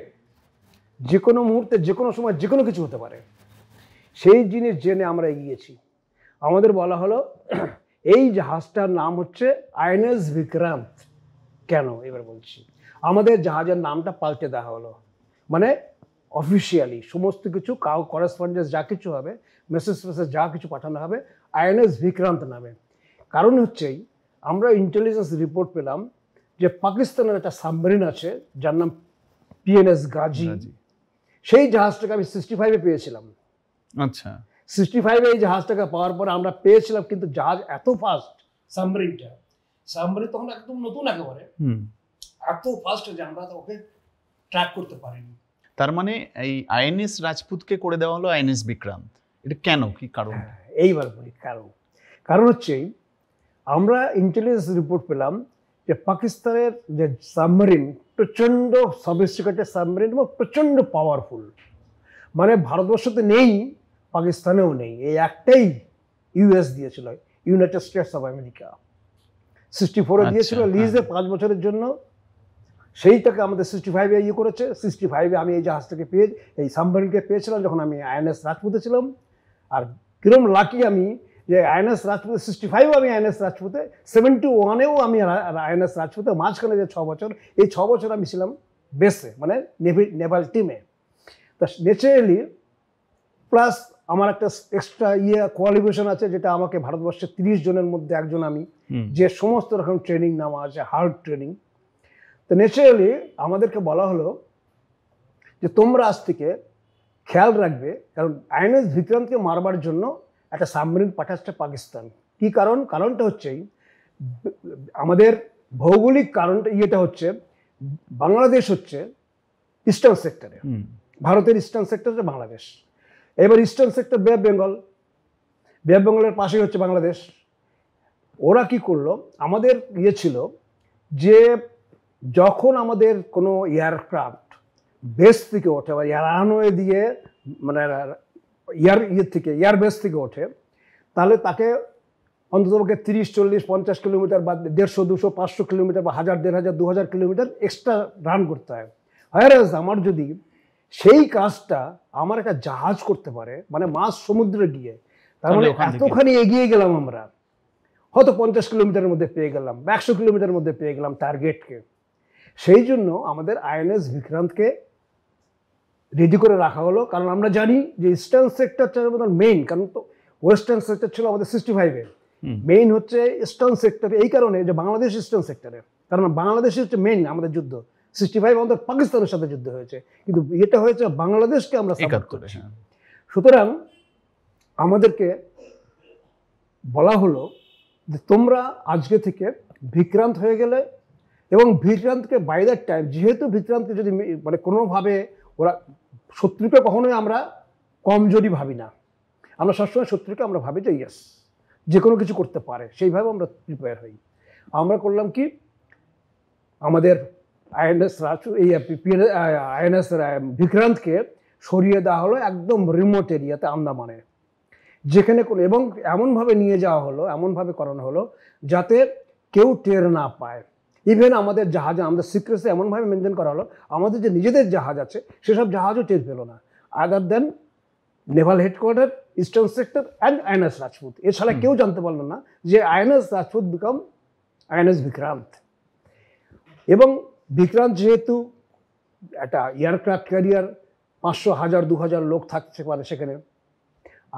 যে কোনো মুহূর্তে যে কোনো সময় যে কোনো কিছু হতে পারে, সেই জিনিস জেনে আমরা এগিয়েছি। আমাদের বলা হলো এই জাহাজটার নাম হচ্ছে আইএনএস বিক্রান্ত। কেন এবার বলছি, আমাদের জাহাজের নামটা পাল্টে দেওয়া হলো, মানে অফিসিয়ালি সমস্ত কিছু করেসপন্ডেন্স যা কিছু হবে, মেসেজ যা কিছু পাঠানো হবে আইএনএস বিক্রান্ত নামে। কারণ হচ্ছেই আমরা ইন্টেলিজেন্স রিপোর্ট পেলাম যে পাকিস্তানের একটা সাবমেরিন আছে যার নাম পিএনএস গাজী, সেই জাহাজটাকে আমি 65-এ পেয়েছিলাম। আচ্ছা, 65-এ এই জাহাজটাকে পাওয়ার পরে আমরা পেয়েছিলাম, কিন্তু জাহাজ এত ফাস্ট, সাবমেরিন তখন একদম নতুন একেবারে, এত ফাস্ট যে আমরা ওকে ট্র্যাক করতে পারিনি। তার মানে এই আইএনএস রাজপুতকে করে দেওয়া হলো আইএনএস বিক্রান্ত। এটা কেন, কি কারণ? এইবার বলি কারণ হচ্ছে আমরা ইন্টেলিজেন্স রিপোর্ট পেলাম যে পাকিস্তানের যে সাবমেরিন প্রচণ্ড সফিস্টিকেটেড সাবমেরিন এবং প্রচণ্ড পাওয়ারফুল, মানে ভারতবর্ষতে নেই, পাকিস্তানেও নেই, এই একটাই ইউএস দিয়েছিল, ইউনাইটেড স্টেটস অফ আমেরিকা 64-এ দিয়েছিল লিজে 5 বছরের জন্য। সেইটাকে আমাদের 65-এ করেছে। 65-এ আমি এই জাহাজটাকে এই সাবমেরিনকে পেয়েছিলাম যখন আমি আইএনএস রাজপুতে ছিলাম। আর কিরম লাকি আমি যে আইএনএস রাজপুতে 65-এও আমি আইএনএস রাজপুতে, 71-এও আমি আইএনএস রাজপুতে, মাঝখানে যে 6 বছর, এই 6 বছর আমি ছিলাম বেসে মানে নেভাল টিমে। তা ন্যাচারালি প্লাস আমার একটা এক্সট্রা কোয়ালিফিকেশন আছে, যেটা আমাকে ভারতবর্ষের 30 জনের মধ্যে একজন আমি, যে সমস্ত রকম ট্রেনিং নেওয়া আছে, হার্ড ট্রেনিং। তো ন্যাচারালি আমাদেরকে বলা হলো যে তোমরা আজ থেকে খেয়াল রাখবে, কারণ আইএনএস বিক্রান্তকে মারবার জন্য একটা সাবমেরিন পাঠাচ্ছে পাকিস্তান। কি কারণটা হচ্ছে আমাদের ভৌগোলিক কারণটা, হচ্ছে বাংলাদেশ হচ্ছে ইস্টার্ন সেক্টরে, ভারতের ইস্টার্ন সেক্টর হচ্ছে বাংলাদেশ। এবার ইস্টার্ন সেক্টর বে অফ বেঙ্গলের পাশেই হচ্ছে বাংলাদেশ। ওরা কি করলো, আমাদের ছিল যে যখন আমাদের কোনো এয়ারক্রাফট বেস থেকে ওঠে বা রানওয়ে দিয়ে মানে এয়ারবেস থেকে ওঠে, তাহলে তাকে অন্ততপক্ষে 30, 40, 50 কিলোমিটার বা 150, 200, 500 কিলোমিটার বা 1000, 1500, 2000 কিলোমিটার এক্সট্রা রান করতে হয়। হয়রাজ আমার যদি সেই কাজটা আমার একটা জাহাজ করতে পারে, মানে মাঝ সমুদ্রে গিয়ে, তার মানে এতখানি এগিয়ে গেলাম আমরা, হয়তো 50 কিলোমিটারের মধ্যে পেয়ে গেলাম, 100 কিলোমিটারের মধ্যে পেয়ে গেলাম টার্গেটকে। সেই জন্য আমাদের আইএনএস বিক্রান্তকে রেডি করে রাখা হলো, কারণ আমরা জানি যে ইস্টার্ন সেক্টরটা আমাদের মেইন, কারণ তো ওয়েস্টার্ন সেক্টর ছিল আমাদের 65-এ, মেইন হচ্ছে ইস্টার্ন সেক্টর। এই কারণে যে বাংলাদেশ ইস্টার্ন সেক্টরে, কারণ বাংলাদেশে হচ্ছে মেইন আমাদের যুদ্ধ। 65 আমাদের পাকিস্তানের সাথে যুদ্ধ হয়েছে, কিন্তু এটা হয়েছে বাংলাদেশকে আমরা সাপোর্ট করেছি। সুতরাং আমাদেরকে বলা হলো যে তোমরা আজকে থেকে বিক্রান্ত হয়ে গেলে, এবং বিক্রান্তকে বাই দ্যাট টাইম, যেহেতু বিক্রান্তকে যদি মানে কোনোভাবে ওরা, শত্রুকে কখনোই আমরা কমজোরি ভাবি না, আমরা সবসময় শত্রুকে আমরা ভাবি যে ইয়েস যে কোনো কিছু করতে পারে, সেইভাবে আমরা প্রিপেয়ার হই। আমরা করলাম কি, আমাদের আইএনএস বিক্রান্তকে সরিয়ে দেওয়া হলো একদম রিমোট এরিয়াতে, আন্দামানে, যেখানে কোনো, এবং এমনভাবে নিয়ে যাওয়া হলো, এমনভাবে করানো হলো যাতে কেউ টের না পায়। ইভেন আমাদের জাহাজে, আমাদের সিক্রেসি এমনভাবে মেনটেন করা হলো, আমাদের যে নিজেদের জাহাজ আছে সেসব জাহাজও টের পেল না, other than naval headquarter eastern sector and INS Rajput. এছাড়া কেউ জানতে পারলো না যে INS Rajput became INS Vikrant. এবং বিক্রান্ত যেহেতু একটা এয়ারক্রাফট ক্যারিয়ার, 500, 1000, 2000 লোক থাকতে পারে সেখানে,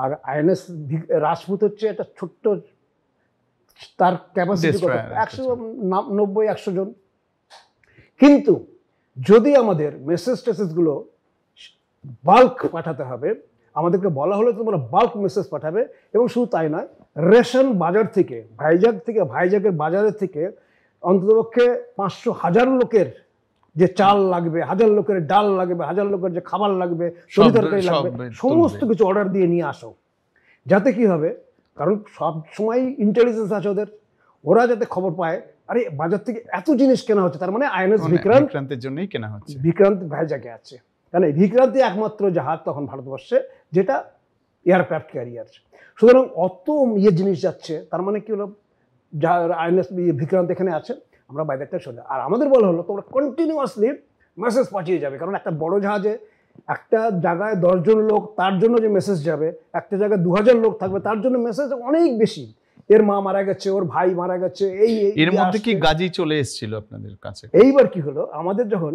আর আইএনএস রাজপুত হচ্ছে একটা ছোট্ট, তার ক্যাপাসিটি 190-100 জন। কিন্তু যদি আমাদের মেসেজ টেসেজগুলো বাল্ক পাঠাতে হবে, আমাদেরকে বলা হলো তোমরা বাল্ক মেসেজ পাঠাবে, এবং শুধু তাই নয়, রেশন বাজার থেকে, ভাইজাগের বাজারের থেকে অন্ততপক্ষে 500-1000 লোকের যে চাল লাগবে, 1000 লোকের ডাল লাগবে, 1000 লোকের যে খাবার লাগবে, সবজি তরকারি লাগবে, সমস্ত কিছু অর্ডার দিয়ে নিয়ে আসো। যাতে কি হবে, কারণ সব সময় ইন্টেলিজেন্স আছে ওদের, ওরা যাতে খবর পায় আরে বাজার থেকে এত জিনিস কেনা হচ্ছে, তার মানে আইএনএস বিক্রান্তের জন্যই কেনা হচ্ছে, বিক্রান্ত ভাইজাগে আছে। কারণ বিক্রান্তি একমাত্র জাহাজ তখন ভারতবর্ষে যেটা এয়ারক্রাফট ক্যারিয়ার। সুতরাং অত জিনিস যাচ্ছে, তার মানে কি হলো, যা আইএনএস বিক্রান্ত এখানে আছে, আমরা বাইরেটা চলে। আর আমাদের বলা হলো তোমরা কন্টিনিউয়াসলি মেসেজ পাঠিয়ে যাবে, কারণ একটা বড় জাহাজে একটা জায়গায় 10 জন লোক, তার জন্য যে মেসেজ যাবে, একটা জায়গায় 2000 লোক থাকবে, তার জন্য মেসেজ অনেক বেশি। এর মা মারা গেছে, ওর ভাই মারা গেছে, এর মধ্যে কি গাজী চলে এসেছিল আপনাদের কাছে? এইবার কি হলো, আমাদের যখন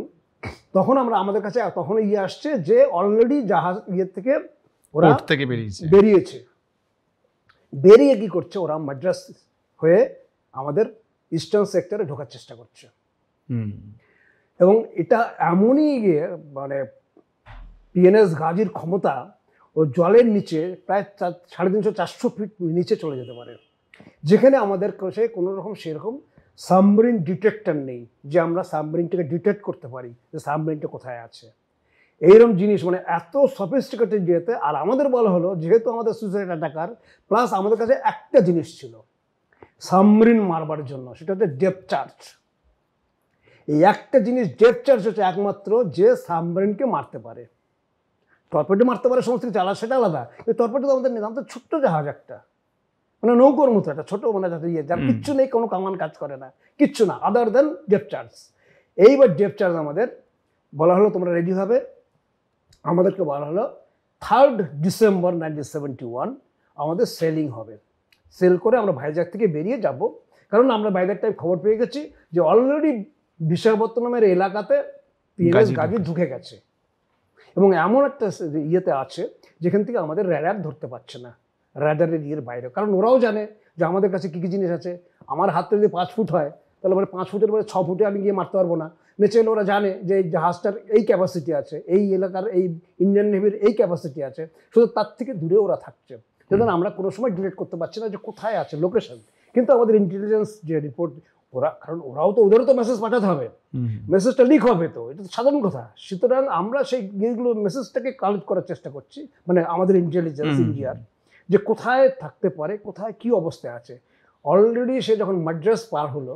তখন আমাদের কাছে তখন আসছে যে অলরেডি জাহাজ থেকে ওরা থেকে বেরিয়েছে, বেরিয়ে কি করছে, ওরা মাদ্রাস হয়ে আমাদের ইস্টার্ন সেক্টরে ঢোকার চেষ্টা করছে। এবং এটা এমনই গিয়ে মানে পিএনএস গাজীর ক্ষমতা ও জলের নিচে প্রায় 350-400 ফিট নিচে চলে যেতে পারে, যেখানে আমাদের কাছে কোনো রকম সেরকম সাবমেরিন ডিটেক্টর নেই যে আমরা সাবমেরিনটাকে ডিটেক্ট করতে পারি যে সাবমেরিনটা কোথায় আছে। এইরকম জিনিস মানে এত সফিস্টিকেটেড যেতে। আর আমাদের বলা হলো যেহেতু আমাদের সুইসাইড অ্যাটাকার, প্লাস আমাদের কাছে একটা জিনিস ছিল সাবমেরিন মারবার জন্য, সেটা হচ্ছে ডেপথ চার্জ। এই একটা জিনিস ডেপথ চার্জ হচ্ছে একমাত্র যে সাবমেরিনকে মারতে পারে। টর্পেডো মারতে পারে, সমস্ত কিছু আলাদা, সেটা আলাদা, কিন্তু টর্পেডো তো আমাদের নিলাম তো ছোট্ট জাহাজ একটা, মানে নৌকোর মতো একটা ছোট, মানে যার কিচ্ছু নেই, কোনো কামান কাজ করে না, কিচ্ছু না আদার দেন ডেপথ চার্জ। এইবার ডেপথ চার্জ আমাদের বলা হলো তোমরা রেডি হবে। আমাদেরকে বলা হলো 3rd ডিসেম্বর 1971 আমাদের সেলিং হবে। সেল করে আমরা ভাইজাগ থেকে বেরিয়ে যাব, কারণ আমরা বাইরের টাইম খবর পেয়ে গেছি যে অলরেডি বিশাখাপত্তনমের এলাকাতে পিএনএস গাজী ঢুকে গেছে, এবং এমন একটা ইয়েতে আছে যেখান থেকে আমাদের র্যাডার ধরতে পারছে না, র্যাডারের ইয়ের বাইরে। কারণ ওরাও জানে যে আমাদের কাছে কী কী জিনিস আছে। আমার হাতটা যদি 5 ফুট হয়, তাহলে মানে 5 ফুটের পরে 6 ফুটে আমি গিয়ে মারতে পারবো না। নেচে ওরা জানে যে এই জাহাজটার এই ক্যাপাসিটি আছে, এই এলাকার এই ইন্ডিয়ান নেভির এই ক্যাপাসিটি আছে, শুধু তার থেকে দূরে ওরা থাকছে। যেমন আমরা কোনো সময় ডিটেক্ট করতে পারছি না যে কোথায় আছে লোকেশন, কিন্তু আমাদের ইন্টেলিজেন্স যে রিপোর্ট, ওরা, কারণ ওরাও তো, ওদেরও তো মেসেজ পাঠাতে হবে, মেসেজটা লিক হবে, তো এটা তো সাধারণ কথা। সুতরাং আমরা সেই ইয়েগুলো মেসেজটাকে কালেক্ট করার চেষ্টা করছি, মানে আমাদের ইন্টেলিজেন্স ইন্ডিয়ার, যে কোথায় থাকতে পারে, কোথায় কি অবস্থায় আছে। অলরেডি সে যখন মাদ্রাস পার হলো,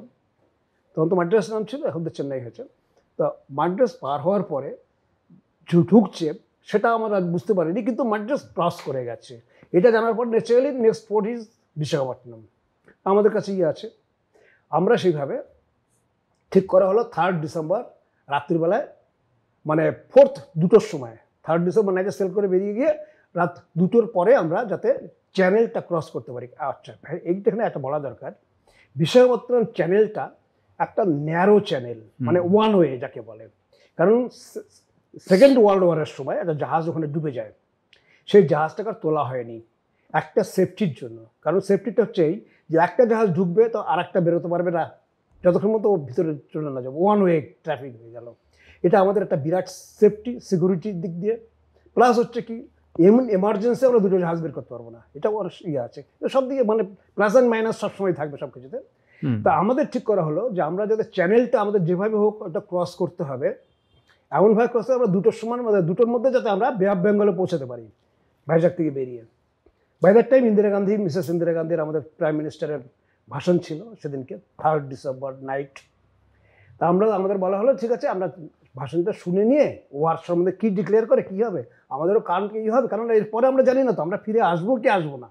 তখন তো মাদ্রাস নাম ছিল, এখন তো চেন্নাই হয়েছে, তো মাদ্রাস পার হওয়ার পরে ঢুকছে সেটা আমরা বুঝতে পারিনি, কিন্তু মাদ্রাস ক্রস করে গেছে। এটা জানার পর naturally next port is Visakhapatnam. আমাদের কাছে আছে, আমরা সেইভাবে ঠিক করা হলো 3rd ডিসেম্বর রাত্রিবেলায়, মানে 4th 2টোর সময়, 3rd ডিসেম্বর নাইটে সেল করে বেরিয়ে গিয়ে রাত 2টোর পরে আমরা যাতে চ্যানেলটা ক্রস করতে পারি। আচ্ছা এইটা এখানে একটা বলা দরকার, বিশাখাপত্তনম চ্যানেলটা একটা ন্যারো চ্যানেল, মানে ওয়ান ওয়ে যাকে বলে। কারণ সেকেন্ড ওয়ার্ল্ড ওয়ারের সময় একটা জাহাজ ওখানে ডুবে যায়, সেই জাহাজটাকে তোলা হয়নি একটা সেফটির জন্য। কারণ সেফটিটা হচ্ছে এই যে একটা জাহাজ ঢুকবে তো আর একটা বেরোতে পারবে না, যতক্ষণ মতো ভিতরে চলে না যাবে, ওয়ান ওয়ে ট্রাফিক হয়ে গেল। এটা আমাদের একটা বিরাট সেফটি, সিকিউরিটির দিক দিয়ে। প্লাস হচ্ছে কি, এমন এমার্জেন্সি আমরা 2টো জাহাজ বের করতে পারবো না, এটা ওর ইয়ে আছে। সব দিকে মানে প্লাস অ্যান্ড মাইনাস সবসময় থাকবে সব কিছুতে। তা আমাদের ঠিক করা হলো যে আমরা যাতে চ্যানেলটা আমাদের যেভাবে হোক ওটা ক্রস করতে হবে, এমনভাবে ক্রস করে আমরা 2টোর সময়, মানে 2টোর মধ্যে যাতে আমরা বে অফ বেঙ্গলে পৌঁছাতে পারি ভাইজাগ থেকে বেরিয়ে। By that time Indira Gandhi, Mrs Indira গান্ধীর, আমাদের প্রাইম মিনিস্টারের ভাষণ ছিল সেদিনকে, 3rd ডিসেম্বর নাইট। তা আমরা, আমাদের বলা হলো ঠিক আছে, আমরা ভাষণটা শুনে নিয়ে ওয়ার সম্বন্ধে কী ডিক্লেয়ার করে কী হবে, আমাদেরও কারণ কী হবে, কারণ এরপরে আমরা জানি না তো আমরা ফিরে আসবো কি আসবো না।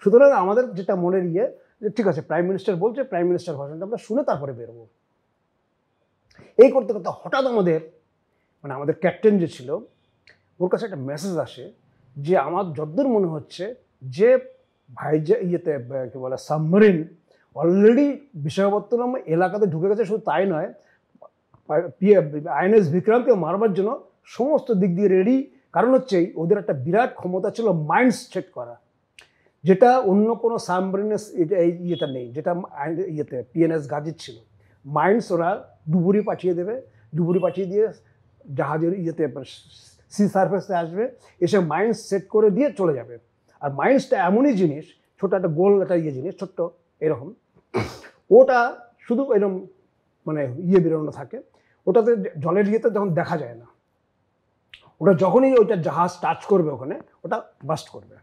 সুতরাং আমাদের যেটা মনের ইয়ে যে ঠিক আছে প্রাইম মিনিস্টার বলছে, প্রাইম মিনিস্টার ভাষণটা আমরা শুনে তারপরে বেরোবো। এই করতে করতে হঠাৎ আমাদের, মানে আমাদের ক্যাপ্টেন যে ছিল, ওর কাছে একটা মেসেজ আসে যে আমার যতদূর মনে হচ্ছে যে ভাইজা ইয়েতে কি বলে সাবমেরিন অলরেডি বিশাখাপত্তনম এলাকাতে ঢুকে গেছে। শুধু তাই নয়, আইএনএস বিক্রান্তকে মারবার জন্য সমস্ত দিক দিয়ে রেডি। কারণ হচ্ছে ওদের একটা বিরাট ক্ষমতা ছিল মাইন্ড সেট করা, যেটা অন্য কোনো সাবমেরিনের ইয়েটা নেই, যেটা ইয়েতে পিএনএস গাজীর ছিল। মাইন্ডস ওরা ডুবুরি পাঠিয়ে দেবে, ডুবুরি পাঠিয়ে দিয়ে জাহাজের ইয়েতে সি সারফেসে আসবে, এসে মাইন্ডস সেট করে দিয়ে চলে যাবে। আর মাইন্ডসটা এমনই জিনিস, ছোটো একটা গোল একটা জিনিস, ছোট্ট এরকম, ওটা শুধু এরকম মানে বেরোনো থাকে, ওটাতে জলের ইয়েতে যখন দেখা যায় না, ওটা যখনই ওইটা জাহাজ টাচ করবে ওখানে ওটা বাস্ট করবে।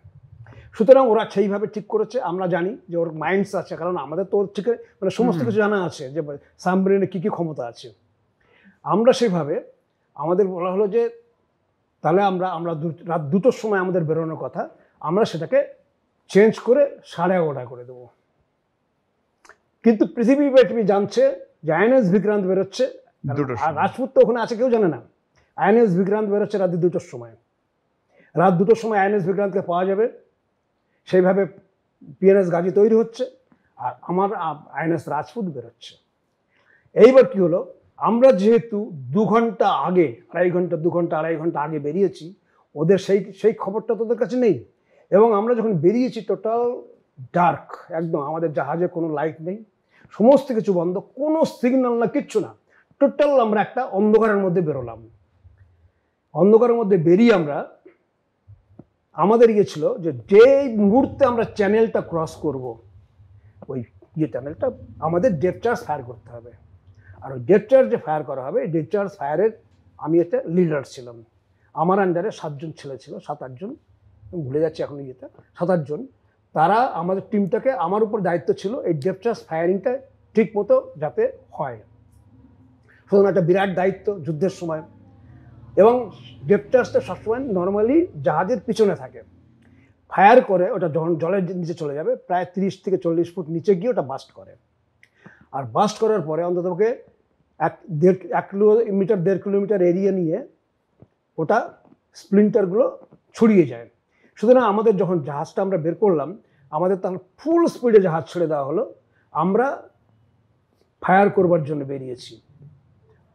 সুতরাং ওরা সেইভাবে ঠিক করেছে। আমরা জানি যে ওর মাইন্ডস আছে, কারণ আমাদের তো ওর ঠিক মানে সমস্ত কিছু জানা আছে যে সাবমেরিনে কী কী ক্ষমতা আছে। আমরা সেইভাবে আমাদের বলা হলো যে তাহলে আমরা রাত 2টোর সময় আমাদের বেরোনোর কথা, আমরা সেটাকে চেঞ্জ করে 11:30 করে দেবো। কিন্তু পৃথিবী জানছে যে আইএনএস বিক্রান্ত বেরোচ্ছে, আর রাজপুত তো ওখানে আছে কেউ জানে না। আইএনএস বিক্রান্ত বেরোচ্ছে রাত 2টোর সময়। রাত 2টোর সময় আইএনএস বিক্রান্তকে পাওয়া যাবে, সেইভাবে পিএনএস গাজী তৈরি হচ্ছে, আর আমার আইএনএস রাজপুত বেরোচ্ছে। এইবার কি হলো, আমরা যেহেতু 2 ঘন্টা আগে, 2.5 ঘন্টা আগে বেরিয়েছি, ওদের সেই খবরটা তোদের কাছে নেই। এবং আমরা যখন বেরিয়েছি টোটাল ডার্ক, একদম আমাদের জাহাজে কোনো লাইট নেই, সমস্ত কিছু বন্ধ, কোনো সিগন্যাল না, কিচ্ছু না, টোটাল আমরা একটা অন্ধকারের মধ্যে বেরোলাম। অন্ধকারের মধ্যে বেরিয়ে আমরা আমাদের ছিল যে যেই মুহূর্তে আমরা চ্যানেলটা ক্রস করব, ওই চ্যানেলটা আমাদের ডেপথ চার্জ ফায়ার করতে হবে। আর ওই ডেপথ চার্জ যে ফায়ার করা হবে, ডেপথ চার্জ ফায়ারের আমি একটা লিডার ছিলাম। আমার আন্ডারে 7 জন ছেলে ছিল, 7-8 জন, ভুলে যাচ্ছি এখন 7-8 জন। তারা আমাদের টিমটাকে, আমার উপর দায়িত্ব ছিল এই ডেপথ চার্জ ফায়ারিংটা ঠিক মতো যাতে হয়। সুতরাং একটা বিরাট দায়িত্ব যুদ্ধের সময়। এবং ডেপথ চার্জটা সবসময় নর্মালি জাহাজের পিছনে থাকে, ফায়ার করে ওটা যখন জলের নিচে চলে যাবে প্রায় 30 থেকে 40 ফুট নিচে গিয়ে ওটা বাস্ট করে। আর বাস্ট করার পরে অন্ততপক্ষে 1 কিলোমিটার এরিয়া নিয়ে ওটা স্প্লিন্টারগুলো ছড়িয়ে যায়। সুতরাং আমাদের যখন জাহাজটা আমরা বের করলাম, আমাদের তখন ফুল স্পিডে জাহাজ ছেড়ে দেওয়া হলো, আমরা ফায়ার করবার জন্য বেরিয়েছি।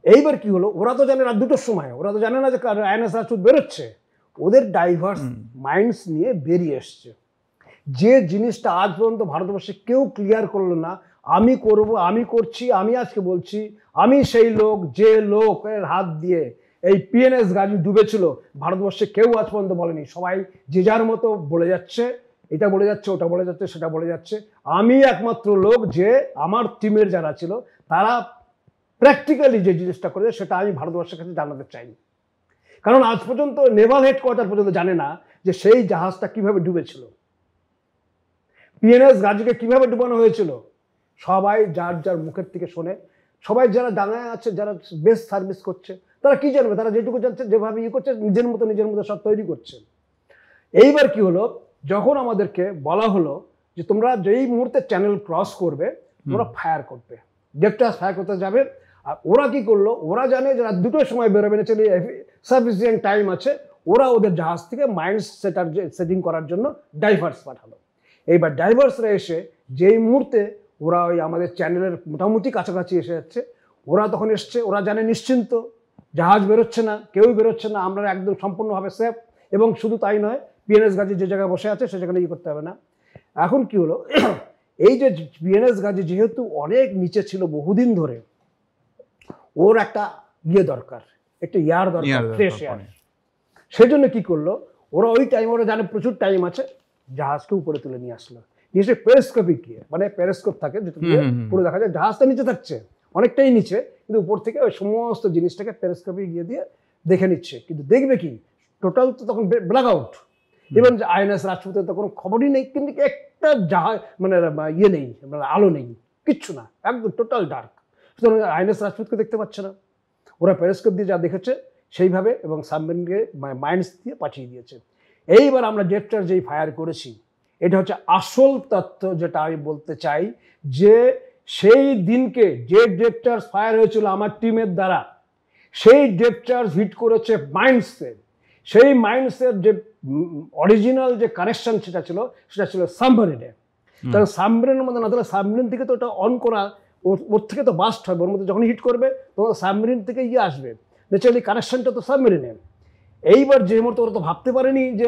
এইবার কি হলো, ওরা তো জানে রাত 2টোর সময়, ওরা তো জানে না যে আইএনএস রাজপুত বেরোচ্ছে। ওদের ডাইভার্স মাইন্ডস নিয়ে বেরিয়ে এসছে। যে জিনিসটা আজ পর্যন্ত ভারতবর্ষে কেউ ক্লিয়ার করলো না, আমি করব, আমি করছি, আমি আজকে বলছি, আমি সেই লোক যে লোকের হাত দিয়ে এই পিএনএস গাজী ডুবেছিল, ভারতবর্ষে কেউ আজ পর্যন্ত বলেনি। সবাই যে যার মতো বলে যাচ্ছে, এটা বলে যাচ্ছে, ওটা বলে যাচ্ছে, সেটা বলে যাচ্ছে। আমি একমাত্র লোক যে আমার টিমের যারা ছিল তারা প্র্যাকটিক্যালি যে জিনিসটা করেছে সেটা আমি ভারতবর্ষের কাছে জানাতে চাই। কারণ আজ পর্যন্ত নেভাল হেডকোয়ার্টার পর্যন্ত জানে না যে সেই জাহাজটা কিভাবে ডুবেছিল, পিএনএস গাজীকে কিভাবে ডুবানো হয়েছিল। সবাই যার যার মুখের থেকে শোনে, সবাই যারা ডাঙায় আছে, যারা বেস্ট সার্ভিস করছে, তারা কি জানবে, তারা যেটুকু জানছে, যেভাবে করছে, নিজের মতো সব তৈরি করছে। এইবার কি হলো, যখন আমাদেরকে বলা হলো যে তোমরা যেই মুহূর্তে চ্যানেল ক্রস করবে তোমরা ফায়ার করবে, ডেপথ ফায়ার করতে যাবে। আর ওরা কি করলো, ওরা জানে যে রাত 2টোর সময় বেরোবে না, চলে সাফিসিয়েন্ট টাইম আছে, ওরা ওদের জাহাজ থেকে মাইন্ড সেটিং করার জন্য ডাইভার্স পাঠালো। এইবার ডাইভার্সরা এসে যেই মুহূর্তে ওরা ওই আমাদের চ্যানেলের মোটামুটি কাছাকাছি এসে যাচ্ছে, ওরা তখন এসছে, ওরা জানে নিশ্চিন্ত, জাহাজ বেরোচ্ছে না, কেউই বেরোচ্ছে না, আমরা একদম সম্পূর্ণভাবে সেফ। এবং শুধু তাই নয়, পিএনএস গাজী যে জায়গায় বসে আছে সে জায়গায় করতে হবে না। এখন কি হলো, এই যে পিএনএস গাজী যেহেতু অনেক নিচে ছিল বহুদিন ধরে, ওর একটা দরকার, একটা এয়ার দরকার, ফ্রেশ এয়ার। সেজন্য কি করলো, ওরা ওই টাইম, ওরা জানে প্রচুর টাইম আছে, জাহাজকে উপরে তুলে নিয়ে আসলো। নিচে পেরিস্কোপিক গিয়ে, মানে পেরিস্কোপ থাকে যেটা পুরো দেখা যায়, জাহাজটা নিচে থাকছে, অনেকটাই নিচে, কিন্তু উপর থেকে ওই সমস্ত জিনিসটাকে পেরিস্কোপে গিয়ে দিয়ে দেখে নিচ্ছে। কিন্তু দেখবে কি, টোটাল তো তখন ব্ল্যাক আউট। ইভেন আইএনএস রাজপুতের তো কোনো খবরই নেই, কিন্তু একটা জাহাজ মানে নেই, মানে আলো নেই, কিচ্ছু না, একদম টোটাল ডার্ক। সুতরাং আইএনএস রাজপুতকে দেখতে পাচ্ছে না। ওরা পেরিস্কোপ দিয়ে যা দেখেছে সেইভাবে এবং সাবমেরিনকে মাইন্ডস দিয়ে পাঠিয়ে দিয়েছে। এইবার আমরা ডেপথ চার্জ যেই ফায়ার করেছি, এটা হচ্ছে আসল তথ্য যেটা আমি বলতে চাই, যে সেই দিনকে যে ডেপথ চার্জ ফায়ার হয়েছিল আমার টিমের দ্বারা, সেই ডেপথ চার্জ হিট করেছে মাইন্ডসে। সেই মাইন্সের যে অরিজিনাল যে কানেকশন সেটা ছিল সাবমেরিনে। কারণ সাবমেরিনের মধ্যে না তাহলে সাবমেরিন থেকে তো ওটা অন করা, ওর থেকে তো বাস্ট হবে, ওর মধ্যে যখন হিট করবে তখন সাবমেরিন থেকে আসবে, ন্যাচারালি কানেকশনটা তো সাবমেরিনে। এইবার যে মুহূর্তে ওরা তো ভাবতে পারেনি যে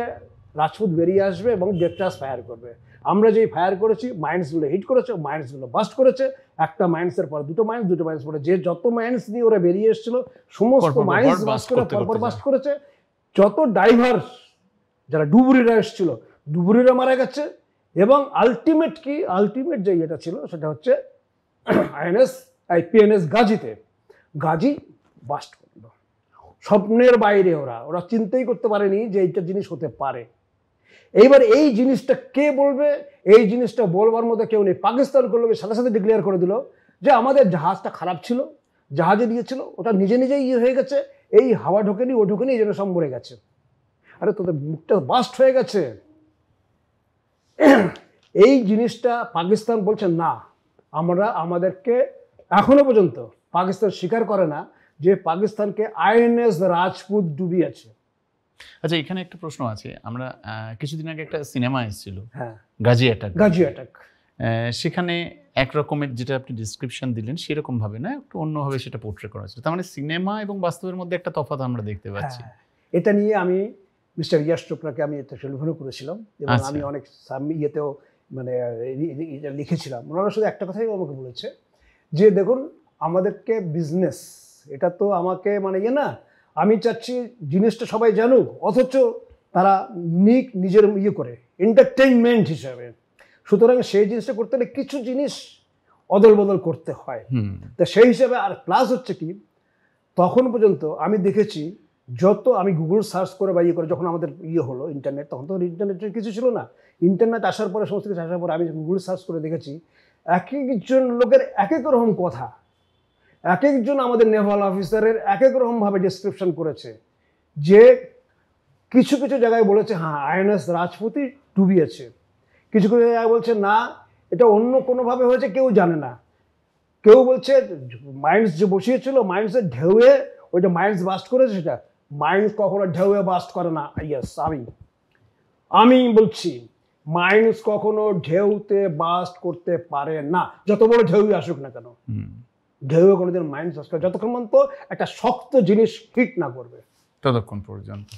রাজপুত বেরিয়ে আসবে এবং ডেকট্রাস ফায়ার করবে। আমরা যেই ফায়ার করেছি, মাইন্সগুলো হিট করেছে, মাইন্সগুলো বাস্ট করেছে, একটা মাইন্সের পর দুটো মাইন্স পরে যে যত মাইন্স নিয়ে ওরা বেরিয়ে এসেছিল সমস্ত মাইন্স বাস্ট করে পরপর বাস্ট করেছে। যত ডাইভার যারা ডুবুরিরা এসেছিল ডুবুরিরা মারা গেছে। এবং আলটিমেট যে ইয়েটা ছিল সেটা হচ্ছে পিএনএস গাজী বাস্ট করলো। স্বপ্নের বাইরে ওরা চিন্তাই করতে পারেনি যে এইটা জিনিস হতে পারে। এইবার এই জিনিসটা কে বলবে? এই জিনিসটা বলবার মধ্যে কেউ নেই। পাকিস্তান করলো সাথে সাথে ডিক্লেয়ার করে দিল যে আমাদের জাহাজটা খারাপ ছিল, জাহাজে দিয়েছিল, ওটা নিজেই হয়ে গেছে, এই হাওয়া ঢোকেনি, ও ঢোকেনি, এই জন্য সব মরে গেছে। আরে তোদের মুখটা বাস্ট হয়ে গেছে। এই জিনিসটা পাকিস্তান বলছে না, আমাদেরকে এখনো পর্যন্ত পাকিস্তান স্বীকার করে না যে পাকিস্তানকে আইএনএস রাজপুত ডুবিয়েছে। আচ্ছা, এখানে একটা প্রশ্ন আছে। আমরা কিছুদিন আগে একটা সিনেমা এসেছিল, হ্যাঁ, গাজী অ্যাটাক। সেখানে একরকমের যেটা আপনি ডিসক্রিপশন দিলেন সেরকম ভাবে না, একটু অন্যভাবে সেটা পোর্ট্রে করা হয়েছিল। তার মানে সিনেমা এবং বাস্তবের মধ্যে একটা তফাৎ আমরা দেখতে পাচ্ছি। এটা নিয়ে আমি মিস্টার ইয়াশ চোপড়াকে আমি এটা টেলিফোনও করেছিলাম এবং আমি অনেক ইয়েতেও মানে এটা লিখেছিলাম। ওনারা শুধু একটা কথাই আমাকে বলেছে যে দেখুন আমাদেরকে বিজনেস, এটা তো আমাকে মানে না, আমি চাচ্ছি জিনিসটা সবাই জানুক, অথচ তারা নিজের করে এন্টারটেইনমেন্ট হিসাবে। সুতরাং সেই জিনিসটা করতে হলে কিছু জিনিস অদল বদল করতে হয়। তা সেই হিসাবে আর প্লাস হচ্ছে কি, তখন পর্যন্ত আমি দেখেছি যত আমি গুগল সার্চ করে বা করে যখন আমাদের হলো ইন্টারনেট, তখন তো ইন্টারনেটের কিছু ছিল না। ইন্টারনেট আসার পরে সমস্ত কিছু আসার পরে আমি গুগল সার্চ করে দেখেছি এক একজন লোকের এক এক রকম কথা, এক একজন আমাদের নেভাল অফিসারের এক এক রকমভাবে ডিসক্রিপশন করেছে। যে কিছু কিছু জায়গায় বলেছে হ্যাঁ আইএনএস রাজপুতই ডুবিয়েছে, কিছু কিছু জায়গায় বলছে না এটা অন্য কোনোভাবে হয়েছে, কেউ জানে না। কেউ বলছে মাইন্স যে বসিয়েছিল মাইন্সের ঢেউয়ে ওইটা মাইন্স বাস্ট করেছে, সেটা মাইন্স কখনো ঢেউয়ে বাস্ট করে না। ইয়েস, আমি বলছি মাইন্স কখনো ঢেউতে বাস্ট করতে পারে না, যত বড় ঢেউই আসুক না কেন। ঢেউয়ে কোনোদিন মাইন্স বাস্ট করে যতক্ষণ পর্যন্ত একটা শক্ত জিনিস হিট না করবে ততক্ষণ পর্যন্ত।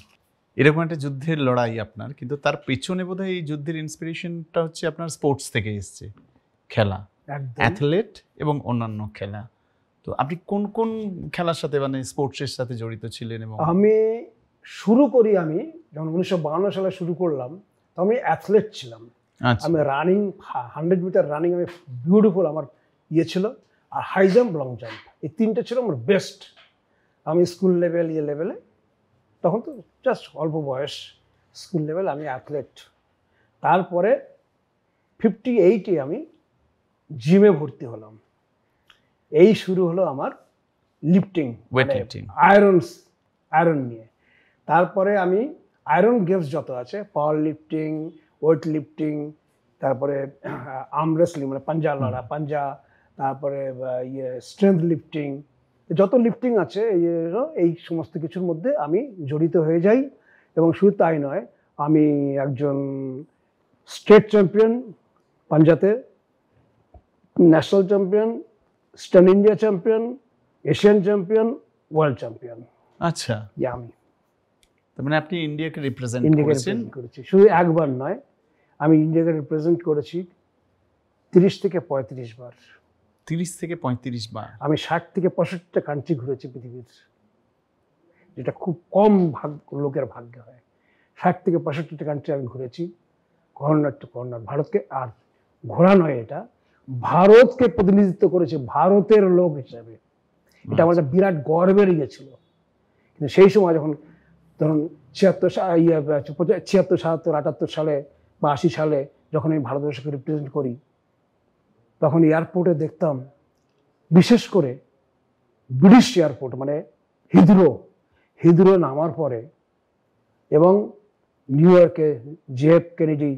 এরকম একটা যুদ্ধের লড়াই আপনার, কিন্তু তার পেছনে বোধহয় এই যুদ্ধের ইন্সপিরেশনটা হচ্ছে আপনার স্পোর্টস থেকে এসছে, খেলা, অ্যাথলেট এবং অন্যান্য খেলা। তো আপনি কোন কোন খেলার সাথে মানে স্পোর্টসের সাথে জড়িত ছিলেন? এবং আমি শুরু করি, আমি যখন 1952 সালে শুরু করলাম তো আমি অ্যাথলেট ছিলাম। আমি রানিং 100 মিটার রানিং আমি বিউটিফুল আমার ছিল, আর হাই জাম্প, লং জাম্প, এই তিনটে ছিল আমার বেস্ট। আমি স্কুল লেভেল লেভেলে, তখন তো জাস্ট অল্প বয়স, স্কুল লেভেল আমি অ্যাথলেট। তারপরে 58-এ আমি জিমে ভর্তি হলাম। এই শুরু হলো আমার লিফটিং, আয়রন নিয়ে। তারপরে আমি আয়রন গেমস যত আছে, পাওয়ার লিফটিং, ওয়েট লিফটিং, তারপরে আর্ম রেসলিং মানে পাঞ্জা লড়া, তারপরে স্ট্রেংথ লিফটিং, যত লিফটিং আছে এই সমস্ত কিছুর মধ্যে আমি জড়িত হয়ে যাই। এবং শুধু তাই নয়, আমি একজন স্টেট চ্যাম্পিয়ন পাঞ্জাতে, ন্যাশনাল চ্যাম্পিয়ন, স্টান India champion, Asian champion, world champion. আচ্ছা, আমি তার মানে আপনি ইন্ডিয়াকে রিপ্রেজেন্ট করেছি। শুধু একবার নয়, আমি ইন্ডিয়াকে রিপ্রেজেন্ট করেছি 30 থেকে 35 বার। 30 থেকে 35 বার। আমি 60 থেকে 65টা কান্ট্রি ঘুরেছি পৃথিবীর, যেটা খুব কম লোকের ভাগ্যে হয়। 60 থেকে 65টা কান্ট্রি আমি ঘুরেছি, কর্নার টু কর্নার ভারতকে। আর ঘোরা নয়, এটা ভারতকে প্রতিনিধিত্ব করেছে ভারতের লোক হিসাবে। এটা আমার একটা বিরাট গর্বের ছিল। কিন্তু সেই সময় যখন ধরুন 76, 77, 78 সালে বা 80 সালে যখন আমি ভারতবর্ষকে রিপ্রেজেন্ট করি, তখন এয়ারপোর্টে দেখতাম, বিশেষ করে ব্রিটিশ এয়ারপোর্ট মানে হিদরো নামার পরে, এবং নিউ ইয়র্কে JF কেনেডি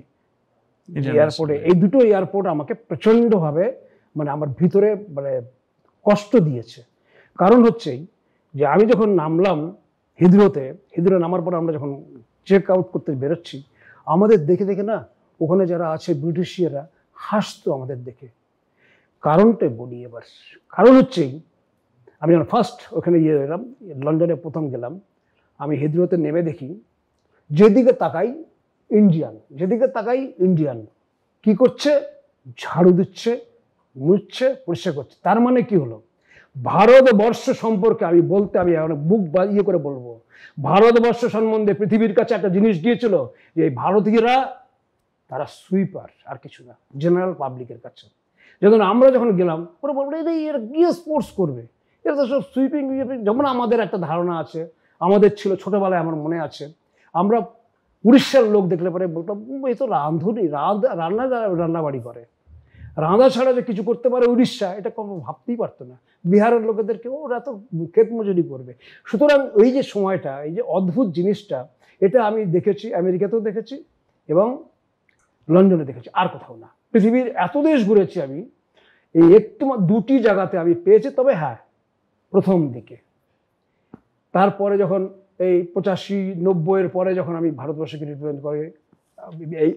এয়ারপোর্টে, এই দুটো এয়ারপোর্ট আমাকে প্রচণ্ডভাবে মানে আমার ভিতরে মানে কষ্ট দিয়েছে। কারণ হচ্ছেই যে আমি যখন নামলাম হিদরো নামার পর আমরা যখন চেক আউট করতে বেরোচ্ছি, আমাদের দেখে দেখে না ওখানে যারা আছে ব্রিটিশিয়ারা হাসতো আমাদের দেখে। কারণটা বলি এবার, কারণ হচ্ছেই আমি যখন ফার্স্ট ওখানে এলাম, লন্ডনে প্রথম গেলাম, আমি হিদরোতে নেমে দেখি যেদিকে তাকাই ইন্ডিয়ান কি করছে, ঝাড়ু দিচ্ছে, মুছছে, পরিষ্কার করছে। তার মানে কি হলো, ভারতবর্ষ সম্পর্কে আমি বুক ইয়ে করে বলবো, ভারতবর্ষ সম্বন্ধে পৃথিবীর কাছে একটা জিনিস গিয়েছিল যে এই ভারতীয়রা তারা সুইপার, আর কিছু না, জেনারেল পাবলিকের কাছে। আমরা যখন গেলাম ওরা বলবো এরা গিয়ে স্পোর্টস করবে, এরা তো সব সুইপিং। যেমন আমাদের একটা ধারণা আছে, আমাদের ছিল ছোটবেলায়, আমার মনে আছে, আমরা উড়িষ্যার লোক দেখলে পরে বলতাম এই তো রান্নাবাড়ি করে, রাঁধা ছাড়া যে কিছু করতে পারে উড়িষ্যা, এটা কোনো ভাবতেই পারতো না। বিহারের লোকেদেরকে ওরা তো ক্ষেত মজুরি করবে। সুতরাং ওই যে সময়টা, এই যে অদ্ভুত জিনিসটা, এটা আমি দেখেছি, আমেরিকাতেও দেখেছি এবং লন্ডনে দেখেছি, আর কোথাও না। পৃথিবীর এত দেশ ঘুরেছি আমি, এই একটু দুটি জায়গাতে আমি পেয়েছি। তবে হ্যাঁ, প্রথম দিকে, তারপরে যখন এই 85-90 পরে যখন আমি ভারতবর্ষকে রিপ্রেজেন্ট করে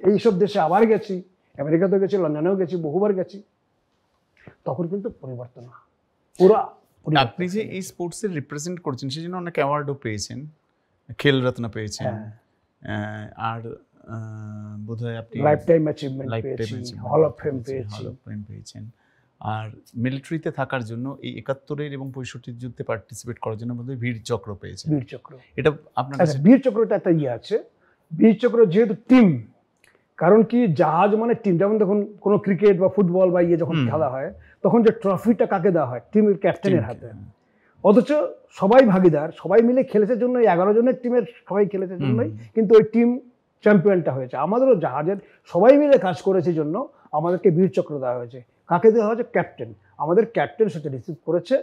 এইসব দেশে আবার গেছি, আমেরিকাতেও গেছি, লন্ডনেও গেছি, বহুবার গেছি, তখন কিন্তু পরিবর্তন পুরো। আপনি যে এই স্পোর্টসের রিপ্রেজেন্ট করছেন সেই জন্য অনেক অ্যাওয়ার্ডও পেয়েছেন, খেলরত্ন পেয়েছেন, আর বোধহয় আপনি লাইফটাইম অ্যাচিভমেন্ট পেয়েছি, হল অফ ফেম পেয়েছেন। আর মিলিটারিতে থাকার জন্য এই 71 এবং 65 যুদ্ধে পার্টিসিপেট করার জন্য বোধহয় বীর চক্র পেয়েছেন। বীর চক্র, এটা আপনার বীর চক্রটা একটা ইয়ে আছে। বীর চক্র যেহেতু টিম, কারণ কি জাহাজ মানে টিম। যেমন দেখুন কোনো ক্রিকেট বা ফুটবল বা যখন খেলা হয়, তখন যে ট্রফিটা কাকে দেওয়া হয়, টিমের ক্যাপ্টেনের হাতে। অথচ সবাই ভাগিদার, সবাই মিলে খেলেছে জন্য, 11 জনের টিমের সবাই খেলেছে জন্যই কিন্তু ওই টিম চ্যাম্পিয়নটা হয়েছে। আমাদেরও জাহাজের সবাই মিলে কাজ করেছে জন্য আমাদেরকে বীর চক্র দেওয়া হয়েছে। কাকে দেওয়া হয়েছে? ক্যাপ্টেন। আমাদের ক্যাপ্টেন সেটা রিসিভ করেছে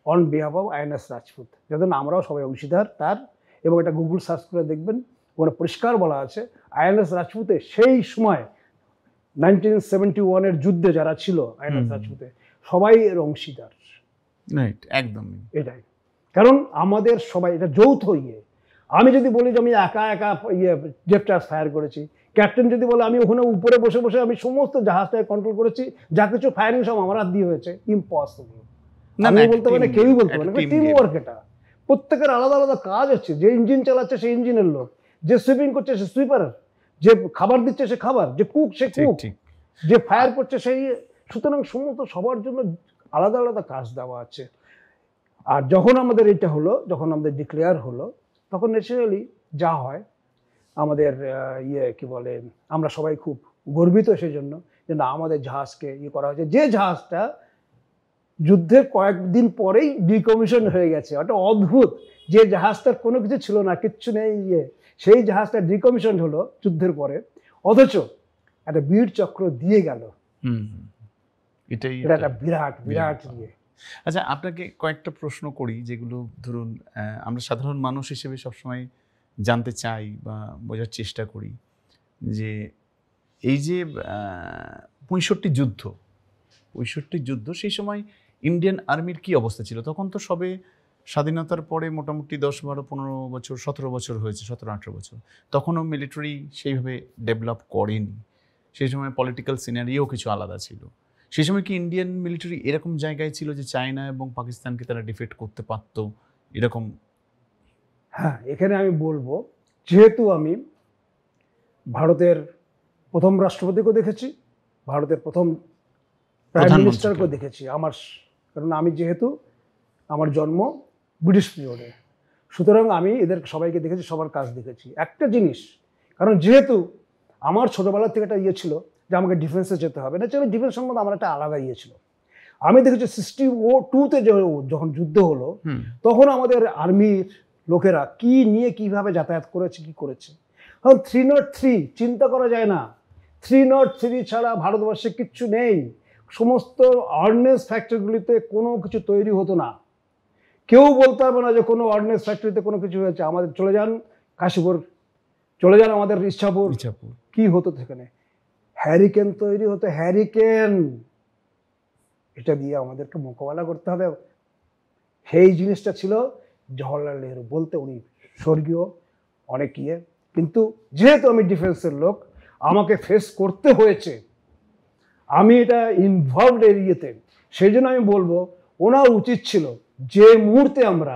on behalf of INS Rajput, যাতে আমরাও সবাই অংশীদার তার। এবং এটা গুগল সার্চ করে দেখবেন, ওখানে পরিষ্কার বলা আছে INS রাজপুতে সেই সময় 1971 যুদ্ধে যারা ছিল INS রাজপুতে, সবাই এর অংশীদার। একদম এটাই কারণ আমাদের সবাই এটা যৌথ ইয়ে। আমি যদি বলি যে আমি একা জেফটাস ফায়ার করেছি, ক্যাপ্টেন যদি বলে আমি ওখানে উপরে বসে বসে আমি সমস্ত জাহাজটাকে কন্ট্রোল করেছি, যা কিছু ফায়ারিং সব আমার হাত দিয়ে হয়েছে, ইম্পসিবল। আমি বলতে পারি না, কেউই বলতে পারে না। টিম ওয়ার্ক এটা, প্রত্যেকের আলাদা আলাদা কাজ আছে। যে ইঞ্জিন চালাচ্ছে সে ইঞ্জিনের লোক, যে সুইপিং করছে সে সুইপার, যে খাবার দিচ্ছে সে খাবার, যে কুক সে কুক, যে ফায়ার করছে সেই। সুতরাং সমস্ত সবার জন্য আলাদা আলাদা কাজ দেওয়া আছে। আর যখন আমাদের এটা হলো, যখন আমাদের ডিক্লেয়ার হলো, তখন ন্যাচারালি যা হয় আমাদের কি বলে, আমরা সবাই খুব গর্বিত সেই জন্য যে না, আমাদের জাহাজকে করা হয়েছে। যে জাহাজটা যুদ্ধের কয়েকদিন পরেই ডিকমিশন হয়ে গেছে, ওটা অদ্ভুত। যে জাহাজটার কোনো কিছু ছিল না, কিচ্ছু নেই, সেই জাহাজটা ডিকমিশন হলো যুদ্ধের পরে, অথচ একটা বীর চক্র দিয়ে গেল। এটাই একটা বিরাট বিরাট ইয়ে। আচ্ছা, আপনাকে কয়েকটা প্রশ্ন করি, যেগুলো ধরুন আমরা সাধারণ মানুষ হিসেবে সবসময় জানতে চাই বা বোঝার চেষ্টা করি, যে এই যে 65 যুদ্ধ, সেই সময় ইন্ডিয়ান আর্মির কি অবস্থা ছিল? তখন তো সবে স্বাধীনতার পরে মোটামুটি 10-12-15 বছর, 17 বছর হয়েছে, 17-18 বছর। তখনও মিলিটারি সেইভাবে ডেভেলপ করেনি। সেই সময় পলিটিক্যাল সিনারিও কিছু আলাদা ছিল। সেই সময় কি ইন্ডিয়ান মিলিটারি এরকম জায়গায় ছিল যে চায়না এবং পাকিস্তানকে তারা ডিফিট করতে পারত এরকম? হ্যাঁ, এখানে আমি বলবো, যেহেতু আমি ভারতের প্রথম রাষ্ট্রপতিকেও দেখেছি, ভারতের প্রথম প্রাইম মিনিস্টারকেও দেখেছি, কারণ আমি যেহেতু আমার জন্ম ব্রিটিশ পিরিয়ডে, সুতরাং আমি এদের সবাইকে দেখেছি, সবার কাজ দেখেছি। একটা জিনিস, কারণ যেহেতু আমার ছোটোবেলার থেকে একটা ইয়ে ছিল যে আমাকে ডিফেন্সে যেতে হবে, না চলে ডিফেন্স সম্বন্ধে আমার একটা আলাদা ইয়ে ছিল। আমি দেখেছি 62-তে যখন যুদ্ধ হলো, তখন আমাদের আর্মির লোকেরা কি নিয়ে কিভাবে যাতায়াত করেছে, কি করেছে। কারণ 303 চিন্তা করা যায় না, 303 ছাড়া ভারতবর্ষে কিচ্ছু নেই। সমস্ত অর্ডিন্যান্স ফ্যাক্টরিগুলিতে কোনো কিছু তৈরি হতো না। কেউ বলতে পারবে না যে কোনো অর্ডিন্যান্স ফ্যাক্টরিতে কোনো কিছু হয়েছে। আমাদের চলে যান কাশীপুর, চলে যান আমাদের ইচ্ছাপুর, কি হতো সেখানে? হ্যারিকেন তৈরি হতো, হ্যারিকেন। এটা দিয়ে আমাদেরকে মোকাবেলা করতে হবে। সেই জিনিসটা ছিল জওহরলাল নেহরু বলতে, উনি স্বর্গীয় অনেক ইয়ে, কিন্তু যেহেতু আমি ডিফেন্সের লোক আমাকে ফেস করতে হয়েছে, আমি এটা ইনভলভড এর ইয়েতে, সেই জন্য আমি বলবো ওনার উচিত ছিল যে মুহূর্তে আমরা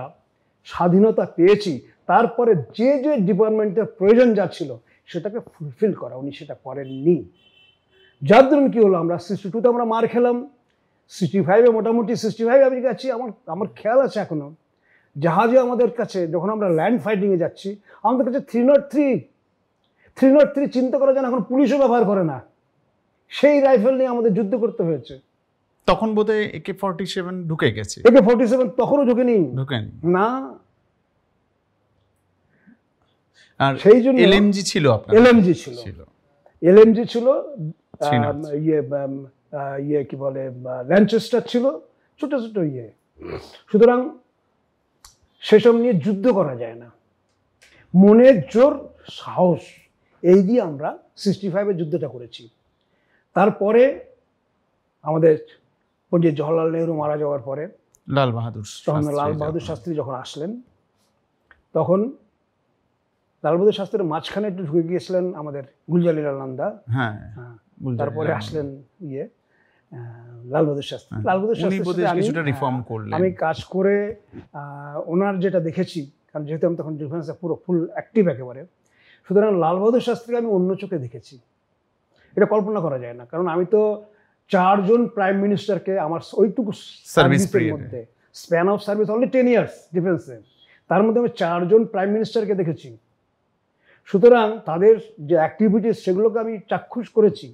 স্বাধীনতা পেয়েছি তারপরে যে যে ডিপার্টমেন্টের প্রয়োজন যা ছিল সেটাকে ফুলফিল করা, উনি সেটা করেননি। যার দরুন কী হলো, আমরা 62-তে আমরা মার খেলাম, 65-এ মোটামুটি 65 আমি গেছি, আমার খেয়াল আছে এখনো জাহাজে আমাদের কাছে যখন আমরা ল্যান্ড ফাইটিংয়ে যাচ্ছি আমাদের কাছে 303 চিন্তা করা যায় না, এখন পুলিশও ব্যবহার করে না, সেই রাইফেল নিয়ে আমাদের যুদ্ধ করতে হয়েছে। তখন বোধহয় AK-47 ঢুকে গেছে। AK-47 তখনও ঢুকেনি না, আর সেই জন্য LMG ছিল, আপনার LMG ছিল, ইয়ে কি বলে ল্যানচেস্টার ছিল, ছোট ছোট ইয়ে। সুতরাং সেসব নিয়ে যুদ্ধ করা যায় না, মনের জোর, সাহস, এই দিয়ে আমরা 65-এর যুদ্ধটা করেছি। তারপরে আমাদের পণ্ডিত জওহরলাল নেহরু মারা যাওয়ার পরে লাল বাহাদুর শাস্ত্রী যখন আসলেন, তখন লাল বাহাদুর শাস্ত্রীর মাঝখানে একটু ঢুকে গিয়েছিলেন আমাদের গুলজারিলাল নন্দা, তারপরে আসলেন লাল বাহাদুর শাস্ত্রী। লাল বাহাদুর শাস্ত্রী আমি কাজ করে ওনার যেটা দেখেছি, কারণ যেহেতু আমি তখন ডিফেন্সে পুরো ফুল অ্যাক্টিভ একেবারে, সুতরাং লাল বাহাদুর শাস্ত্রীকে আমি অন্য চোখে দেখেছি, এটা কল্পনা করা যায় না। কারণ আমি তো 4 জন প্রাইম মিনিস্টারকে আমার ওইটুকু সার্ভিসের মধ্যে, span of service only 10 years ডিফেন্সে, তার মধ্যে আমি 4 জন প্রাইম মিনিস্টারকে দেখেছি। সুতরাং তাদের যে অ্যাক্টিভিটিস সেগুলোকে আমি চাক্ষুষ করেছি,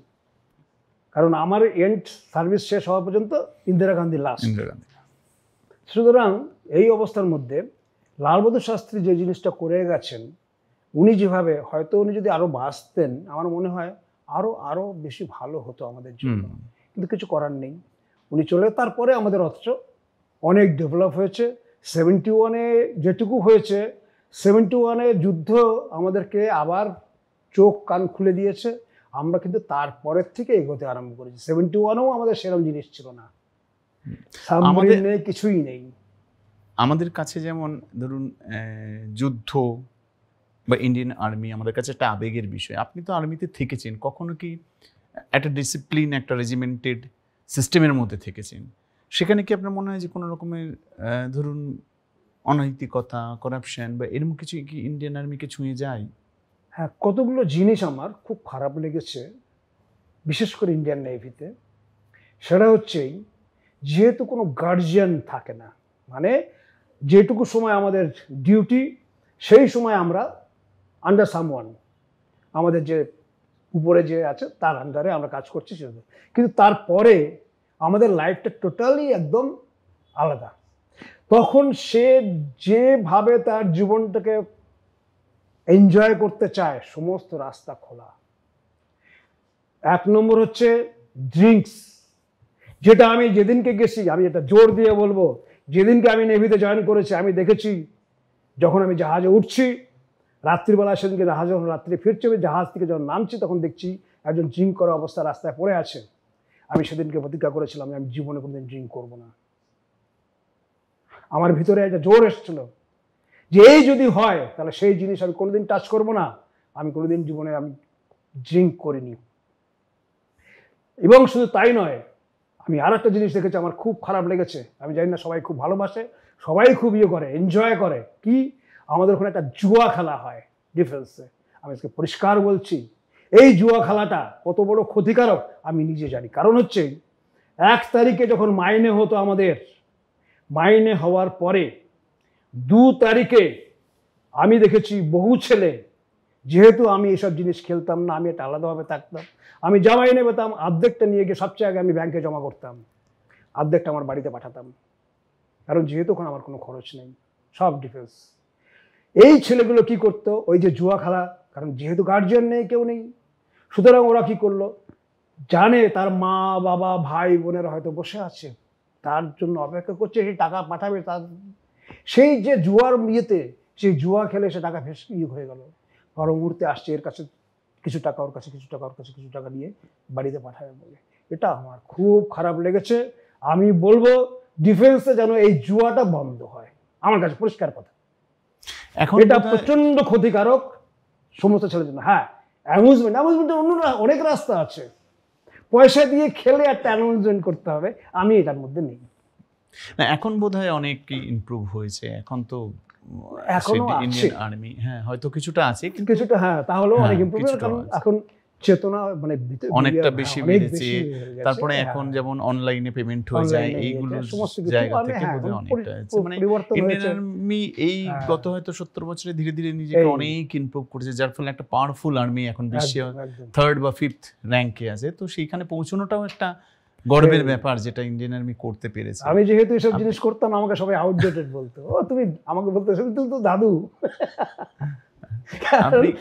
কারণ আমার এন্ড সার্ভিস শেষ হওয়া পর্যন্ত ইন্দিরা গান্ধী লাস্ট। সুতরাং এই অবস্থার মধ্যে লাল বাহাদুর শাস্ত্রী যে জিনিসটা করে গেছেন, উনি যেভাবে, হয়তো উনি যদি আরও বাঁচতেন আমার মনে হয় আরও বেশি ভালো হতো আমাদের জন্য, কিন্তু কিছু করার নেই, উনি চলে। তারপরে আমাদের অথচ অনেক ডেভেলপ হয়েছে। 71-এ যেটুকু হয়েছে, 71-এ যুদ্ধ আমাদেরকে আবার চোখ কান খুলে দিয়েছে, আমরা কিন্তু তারপরের থেকে এগোতে আরম্ভ করেছি। 71-এও আমাদের সেরকম জিনিস ছিল না, সাবমেরিন নেই, কিছুই নেই। আমাদের কাছে যেমন ধরুন যুদ্ধ বা ইন্ডিয়ান আর্মি আমাদের কাছে একটা আবেগের বিষয়। আপনি তো আর্মিতে থেকেছেন, কখনো কি একটা ডিসিপ্লিন, একটা রেজিমেন্টেড সিস্টেমের মধ্যে থেকেছেন, সেখানে কি আপনার মনে হয় যে কোনো রকমের ধরুন অনৈতিকতা, করাপশন বা এরকম কিছু কি ইন্ডিয়ান আর্মিকে ছুঁয়ে যায়? হ্যাঁ, কতগুলো জিনিস আমার খুব খারাপ লেগেছে, বিশেষ করে ইন্ডিয়ান নেভিতে। সেটা হচ্ছেই যেহেতু কোনো গার্জিয়ান থাকে না, মানে যেটুকু সময় আমাদের ডিউটি সেই সময় আমরা আন্ডার সামওয়ান, আমাদের যে উপরে যে আছে তার আন্ডারে আমরা কাজ করছি সেটা, কিন্তু তারপরে আমাদের লাইফটা টোটালি একদম আলাদা। তখন সে যেভাবে তার জীবনটাকে এনজয় করতে চায়, সমস্ত রাস্তা খোলা। 1 নম্বর হচ্ছে ড্রিঙ্কস, যেটা আমি যেদিনকে গেছি, আমি এটা জোর দিয়ে বলবো, যেদিনকে আমি নেভিতে জয়েন করেছি আমি দেখেছি, যখন আমি জাহাজে উঠছি রাত্রিবেলা, সেদিনকে জাহাজ যখন রাত্রি ফিরছে, জাহাজ থেকে যখন নামছি তখন দেখছি একজন ড্রিঙ্ক করা অবস্থা রাস্তায় পড়ে আছে। আমি সেদিনকে প্রতিজ্ঞা করেছিলাম আমি জীবনে কোনোদিন ড্রিঙ্ক করবো না। আমার ভিতরে একটা জোর এসেছিল যে এই যদি হয় তাহলে সেই জিনিস আমি কোনোদিন টাচ করবো না, আমি কোনোদিন জীবনে আমি ড্রিঙ্ক করিনি। এবং শুধু তাই নয়, আমি আর একটা জিনিস দেখেছি আমার খুব খারাপ লেগেছে, আমি জানি না সবাই খুব ভালোবাসে, সবাই খুব ইয়ে করে, এনজয় করে, কি আমাদের ওখানে একটা জুয়া খেলা হয় ডিফেন্সে। আমি আজকে পরিষ্কার বলছি, এই জুয়া খেলাটা কত বড় ক্ষতিকারক আমি নিজে জানি। কারণ হচ্ছে 1 তারিখে যখন মাইনে হতো আমাদের, মাইনে হওয়ার পরে 2 তারিখে আমি দেখেছি বহু ছেলে, যেহেতু আমি এসব জিনিস খেলতাম না, আমি এটা আলাদাভাবে থাকতাম, আমি যা মাইনে পেতাম অর্ধেকটা নিয়ে গিয়ে সবচেয়ে আগে আমি ব্যাংকে জমা করতাম, অর্ধেকটা আমার বাড়িতে পাঠাতাম, কারণ যেহেতু ওখানে আমার কোনো খরচ নেই, সব ডিফেন্স। এই ছেলেগুলো কি করতো, ওই যে জুয়া খেলা, কারণ যেহেতু গার্জিয়ান নেই, কেউ নেই, সুতরাং ওরা কি করলো, জানে তার মা বাবা ভাই বোনেরা হয়তো বসে আছে, তার জন্য অপেক্ষা করছে, সেই টাকা পাঠাবে, তার সেই যে জুয়ার ইয়েতে সেই জুয়া খেলে সে টাকা ইয়ে হয়ে গেল, পর মুহূর্তে আসছে এর কাছে কিছু টাকা, ওর কাছে কিছু টাকা, ওর কাছে কিছু টাকা নিয়ে বাড়িতে পাঠাবে বলে। এটা আমার খুব খারাপ লেগেছে। আমি বলবো ডিফেন্সে যেন এই জুয়াটা বন্ধ হয়, আমার কাছে পরিষ্কার কথা। এখন এটা বোধহয়- প্রচন্ড ক্ষতিকারক সমস্ত ছেলের জন্য। হ্যাঁ, অ্যামিউজমেন্টের অন্য অনেক রাস্তা আছে, পয়সা দিয়ে খেলে একটা অ্যামিউজমেন্ট করতে হবে, আমি এটার মধ্যে নেই। না, এখন বোধহয় অনেক ইমপ্রুভ হয়েছে, এখন তো এখনো আছে। ইন্ডিয়ান আর্মি, হ্যাঁ হয়তো কিছুটা আছে, কিন্তু কিছুটা, হ্যাঁ, তাহলেও হ্যাঁ, অনেক ইমপ্রুভ, কিছুটা কারণ আছে। এখন চেতনা মানে অনেকটা হ্যাঁ, বেশি অনেক বেড়েছে। বেশি হয়ে গেছে। তারপরে হ্যাঁ, এখন যেমন অনলাইনে পেমেন্ট হয়ে যায়, online এ এইগুলো হয়ে যায়, সমস্ত কিছু জায়গা মানে থেকে হ্যাঁ, বোধহয় এখন অনেকটা আছে। মানে পরিবর্তন ইন্ডিয়ান হয়েছে। আর্মি এই হ্যাঁ। গত হয়তো 70 বছরে ধীরে ধীরে নিজেকে এই। অনেক ইমপ্রুভ করেছে, যার ফলে একটা পাওয়ারফুল আর্মি এখন বিশ্বে একদম, একদম। 3rd বা 5th র্যাঙ্কে আছে। তো সেইখানে পৌঁছানোটাও একটা গর্বের এই। ব্যাপার, যেটা ইন্ডিয়ান আর্মি করতে পেরেছে। আমি যেহেতু এসব জিনিস করতাম, আমাকে সবাই আউটডেটেড বলতো। ও তুমি আমাকে বলতো তুমি তো দাদু। আপনি-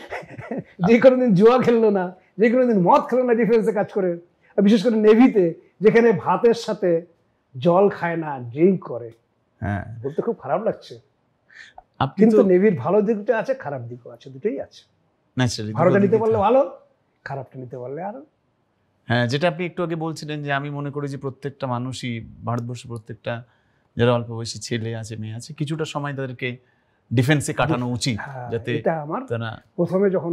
যে কোনোদিন জুয়া খেললো না, যে কোনোদিন মদ খেলো না ডিফেন্সে কাজ করে, আর বিশেষ করে নেভিতে যেখানে ভাতের সাথে জল খায় না, ড্রিঙ্ক করে, হ্যাঁ, বলতে খুব খারাপ লাগছে। আপনি কিন্তু তো নেভির ভালো দিকটা আছে, খারাপ দিকও আছে, দুটোই আছে। ন্যাচারালি ভালোটা নিতে পারলে ভালো, খারাপটা নিতে পারলে আরো। হ্যাঁ, যেটা আপনি একটু আগে বলছিলেন যে আমি মনে করি যে প্রত্যেকটা মানুষই, ভারতবর্ষের প্রত্যেকটা যারা অল্প বয়সী ছেলে আছে, মেয়ে আছে, কিছুটা সময় তাদেরকে ডিফেন্সে কাটানো উচিত, হ্যাঁ, যাতে এটা আমার তারা প্রথমে যখন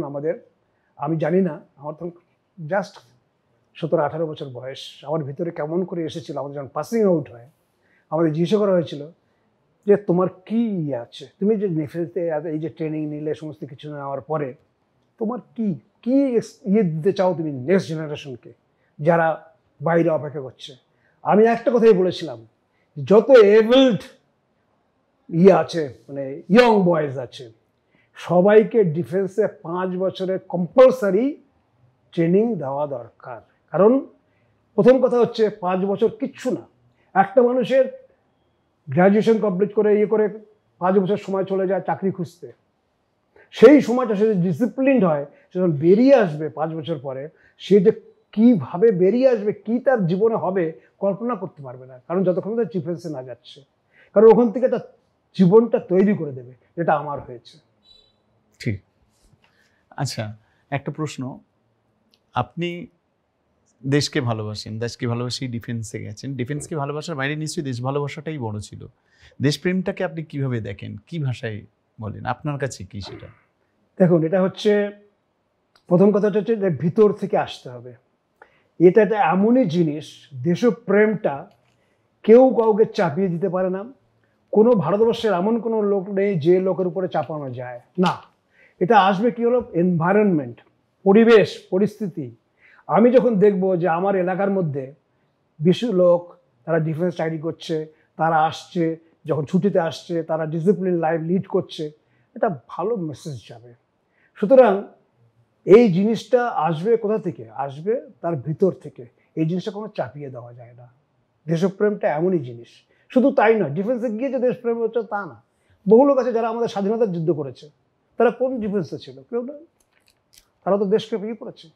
আমি জানি না, আমার তখন জাস্ট 17-18 বছর বয়স, আমার ভিতরে কেমন করে এসেছিল, আমাদের যখন পাসিং আউট হয় আমাদের জিজ্ঞাসা করা হয়েছিল যে তোমার কি ইয়ে আছে, তুমি যে নেভিতে এই যে ট্রেনিং নিলে, সমস্ত কিছু নেওয়ার পরে তোমার কি কি ইয়ে দিতে চাও তুমি নেক্সট জেনারেশনকে যারা বাইরে অপেক্ষা করছে। আমি একটা কথাই বলেছিলাম, যত এবলড ইয়ে আছে, মানে ইয়ং বয়েজ আছে, সবাইকে ডিফেন্সে 5 বছরের কম্পালসারি ট্রেনিং দেওয়া দরকার। কারণ প্রথম কথা হচ্ছে 5 বছর কিচ্ছু না, একটা মানুষের গ্র্যাজুয়েশন কমপ্লিট করে ইয়ে করে 5 বছর সময় চলে যায় চাকরি খুঁজতে। সেই সময়টা সে ডিসিপ্লিনড হয়, সে যখন বেরিয়ে আসবে 5 বছর পরে, সে যে কীভাবে বেরিয়ে আসবে, কি তার জীবনে হবে কল্পনা করতে পারবে না, কারণ যতক্ষণ তার ডিফেন্সে না যাচ্ছে, কারণ ওখান থেকে তার জীবনটা তৈরি করে দেবে, যেটা আমার হয়েছে। ঠিক। আচ্ছা, একটা প্রশ্ন, আপনি দেশকে ভালোবাসেন, দেশকে ভালোবাসি ডিফেন্সে গেছেন, ডিফেন্সকে ভালোবাসার বাইরে নিশ্চয়ই দেশ ভালোবাসাটাই বড় ছিল। দেশপ্রেমটাকে আপনি কিভাবে দেখেন, কি ভাষায় বলেন, আপনার কাছে কি সেটা? দেখুন, এটা হচ্ছে প্রথম কথাটা হচ্ছে যে ভিতর থেকে আসতে হবে। এটা একটা এমনই জিনিস, দেশপ্রেমটা কেউ কাউকে চাপিয়ে দিতে পারে না। কোনো ভারতবর্ষের এমন কোনো লোক নেই যে লোকের উপরে চাপানো যায় না। এটা আসবে কি হলো, এনভায়রনমেন্ট, পরিবেশ, পরিস্থিতি। আমি যখন দেখব যে আমার এলাকার মধ্যে বেশি লোক তারা ডিফেন্স চাকরি করছে, তারা আসছে, যখন ছুটিতে আসছে, তারা ডিসিপ্লিন লাইফ লিড করছে, এটা ভালো মেসেজ যাবে। সুতরাং এই জিনিসটা আসবে কোথা থেকে? আসবে তার ভিতর থেকে। এই জিনিসটা কোনো চাপিয়ে দেওয়া যায় না। দেশপ্রেমটা এমনই জিনিস। শুধু তাই নয়, ডিফেন্সে গিয়ে যে দেশপ্রেম হচ্ছে তা না। বহু লোক আছে যারা আমাদের স্বাধীনতার যুদ্ধ করেছে, তারা কোন ডিফেন্সে ছিল? কেউ না, তারা তো দেশকে ইয়ে করেছে।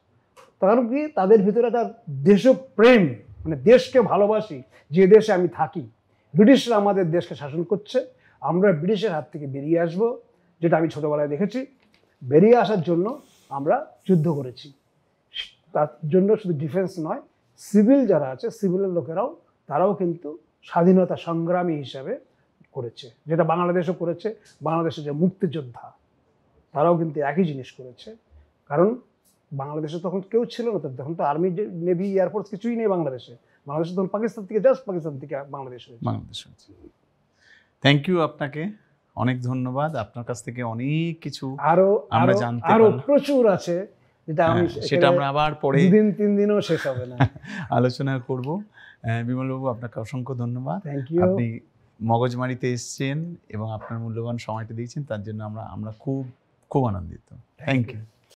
কারণ কি, তাদের ভিতরে একটা দেশপ্রেম, মানে দেশকে ভালোবাসি, যে দেশে আমি থাকি। ব্রিটিশরা আমাদের দেশকে শাসন করছে, আমরা ব্রিটিশের হাত থেকে বেরিয়ে আসব, যেটা আমি ছোটোবেলায় দেখেছি। বেরিয়ে আসার জন্য আমরা যুদ্ধ করেছি। তার জন্য শুধু ডিফেন্স নয়, সিভিল যারা আছে, সিভিলের লোকেরাও, তারাও কিন্তু স্বাধীনতা সংগ্রামী হিসাবে করেছে, যেটা বাংলাদেশও করেছে। বাংলাদেশের যে মুক্তিযোদ্ধা, তারাও কিন্তু একই জিনিস করেছে। কারণ বাংলাদেশে তখন কেউ ছিল না, তখন তো আর্মি, নেভি, এয়ারফোর্স কিছুই নেই বাংলাদেশে। বাংলাদেশে তখন পাকিস্তান থেকে, জাস্ট পাকিস্তান থেকে বাংলাদেশ হয়েছে। বাংলাদেশ। থ্যাংক ইউ, আপনাকে অনেক ধন্যবাদ। আপনার কাছ থেকে অনেক কিছু আরো আমরা আরো জানতে আরো পারলাম। প্রচুর আছে, যেটা আমি সেটা আমরা আবার পরে 2-3 দিনও শেষ হবে না। আলোচনা করব। বিমলবাবু, আপনাকে অসংখ্য ধন্যবাদ। Thank you. আপনি মগজমারিতে এসেছেন এবং আপনার মূল্যবান সময়টা দিয়েছেন, তার জন্য আমরা খুব খুব আনন্দিত। Thank you.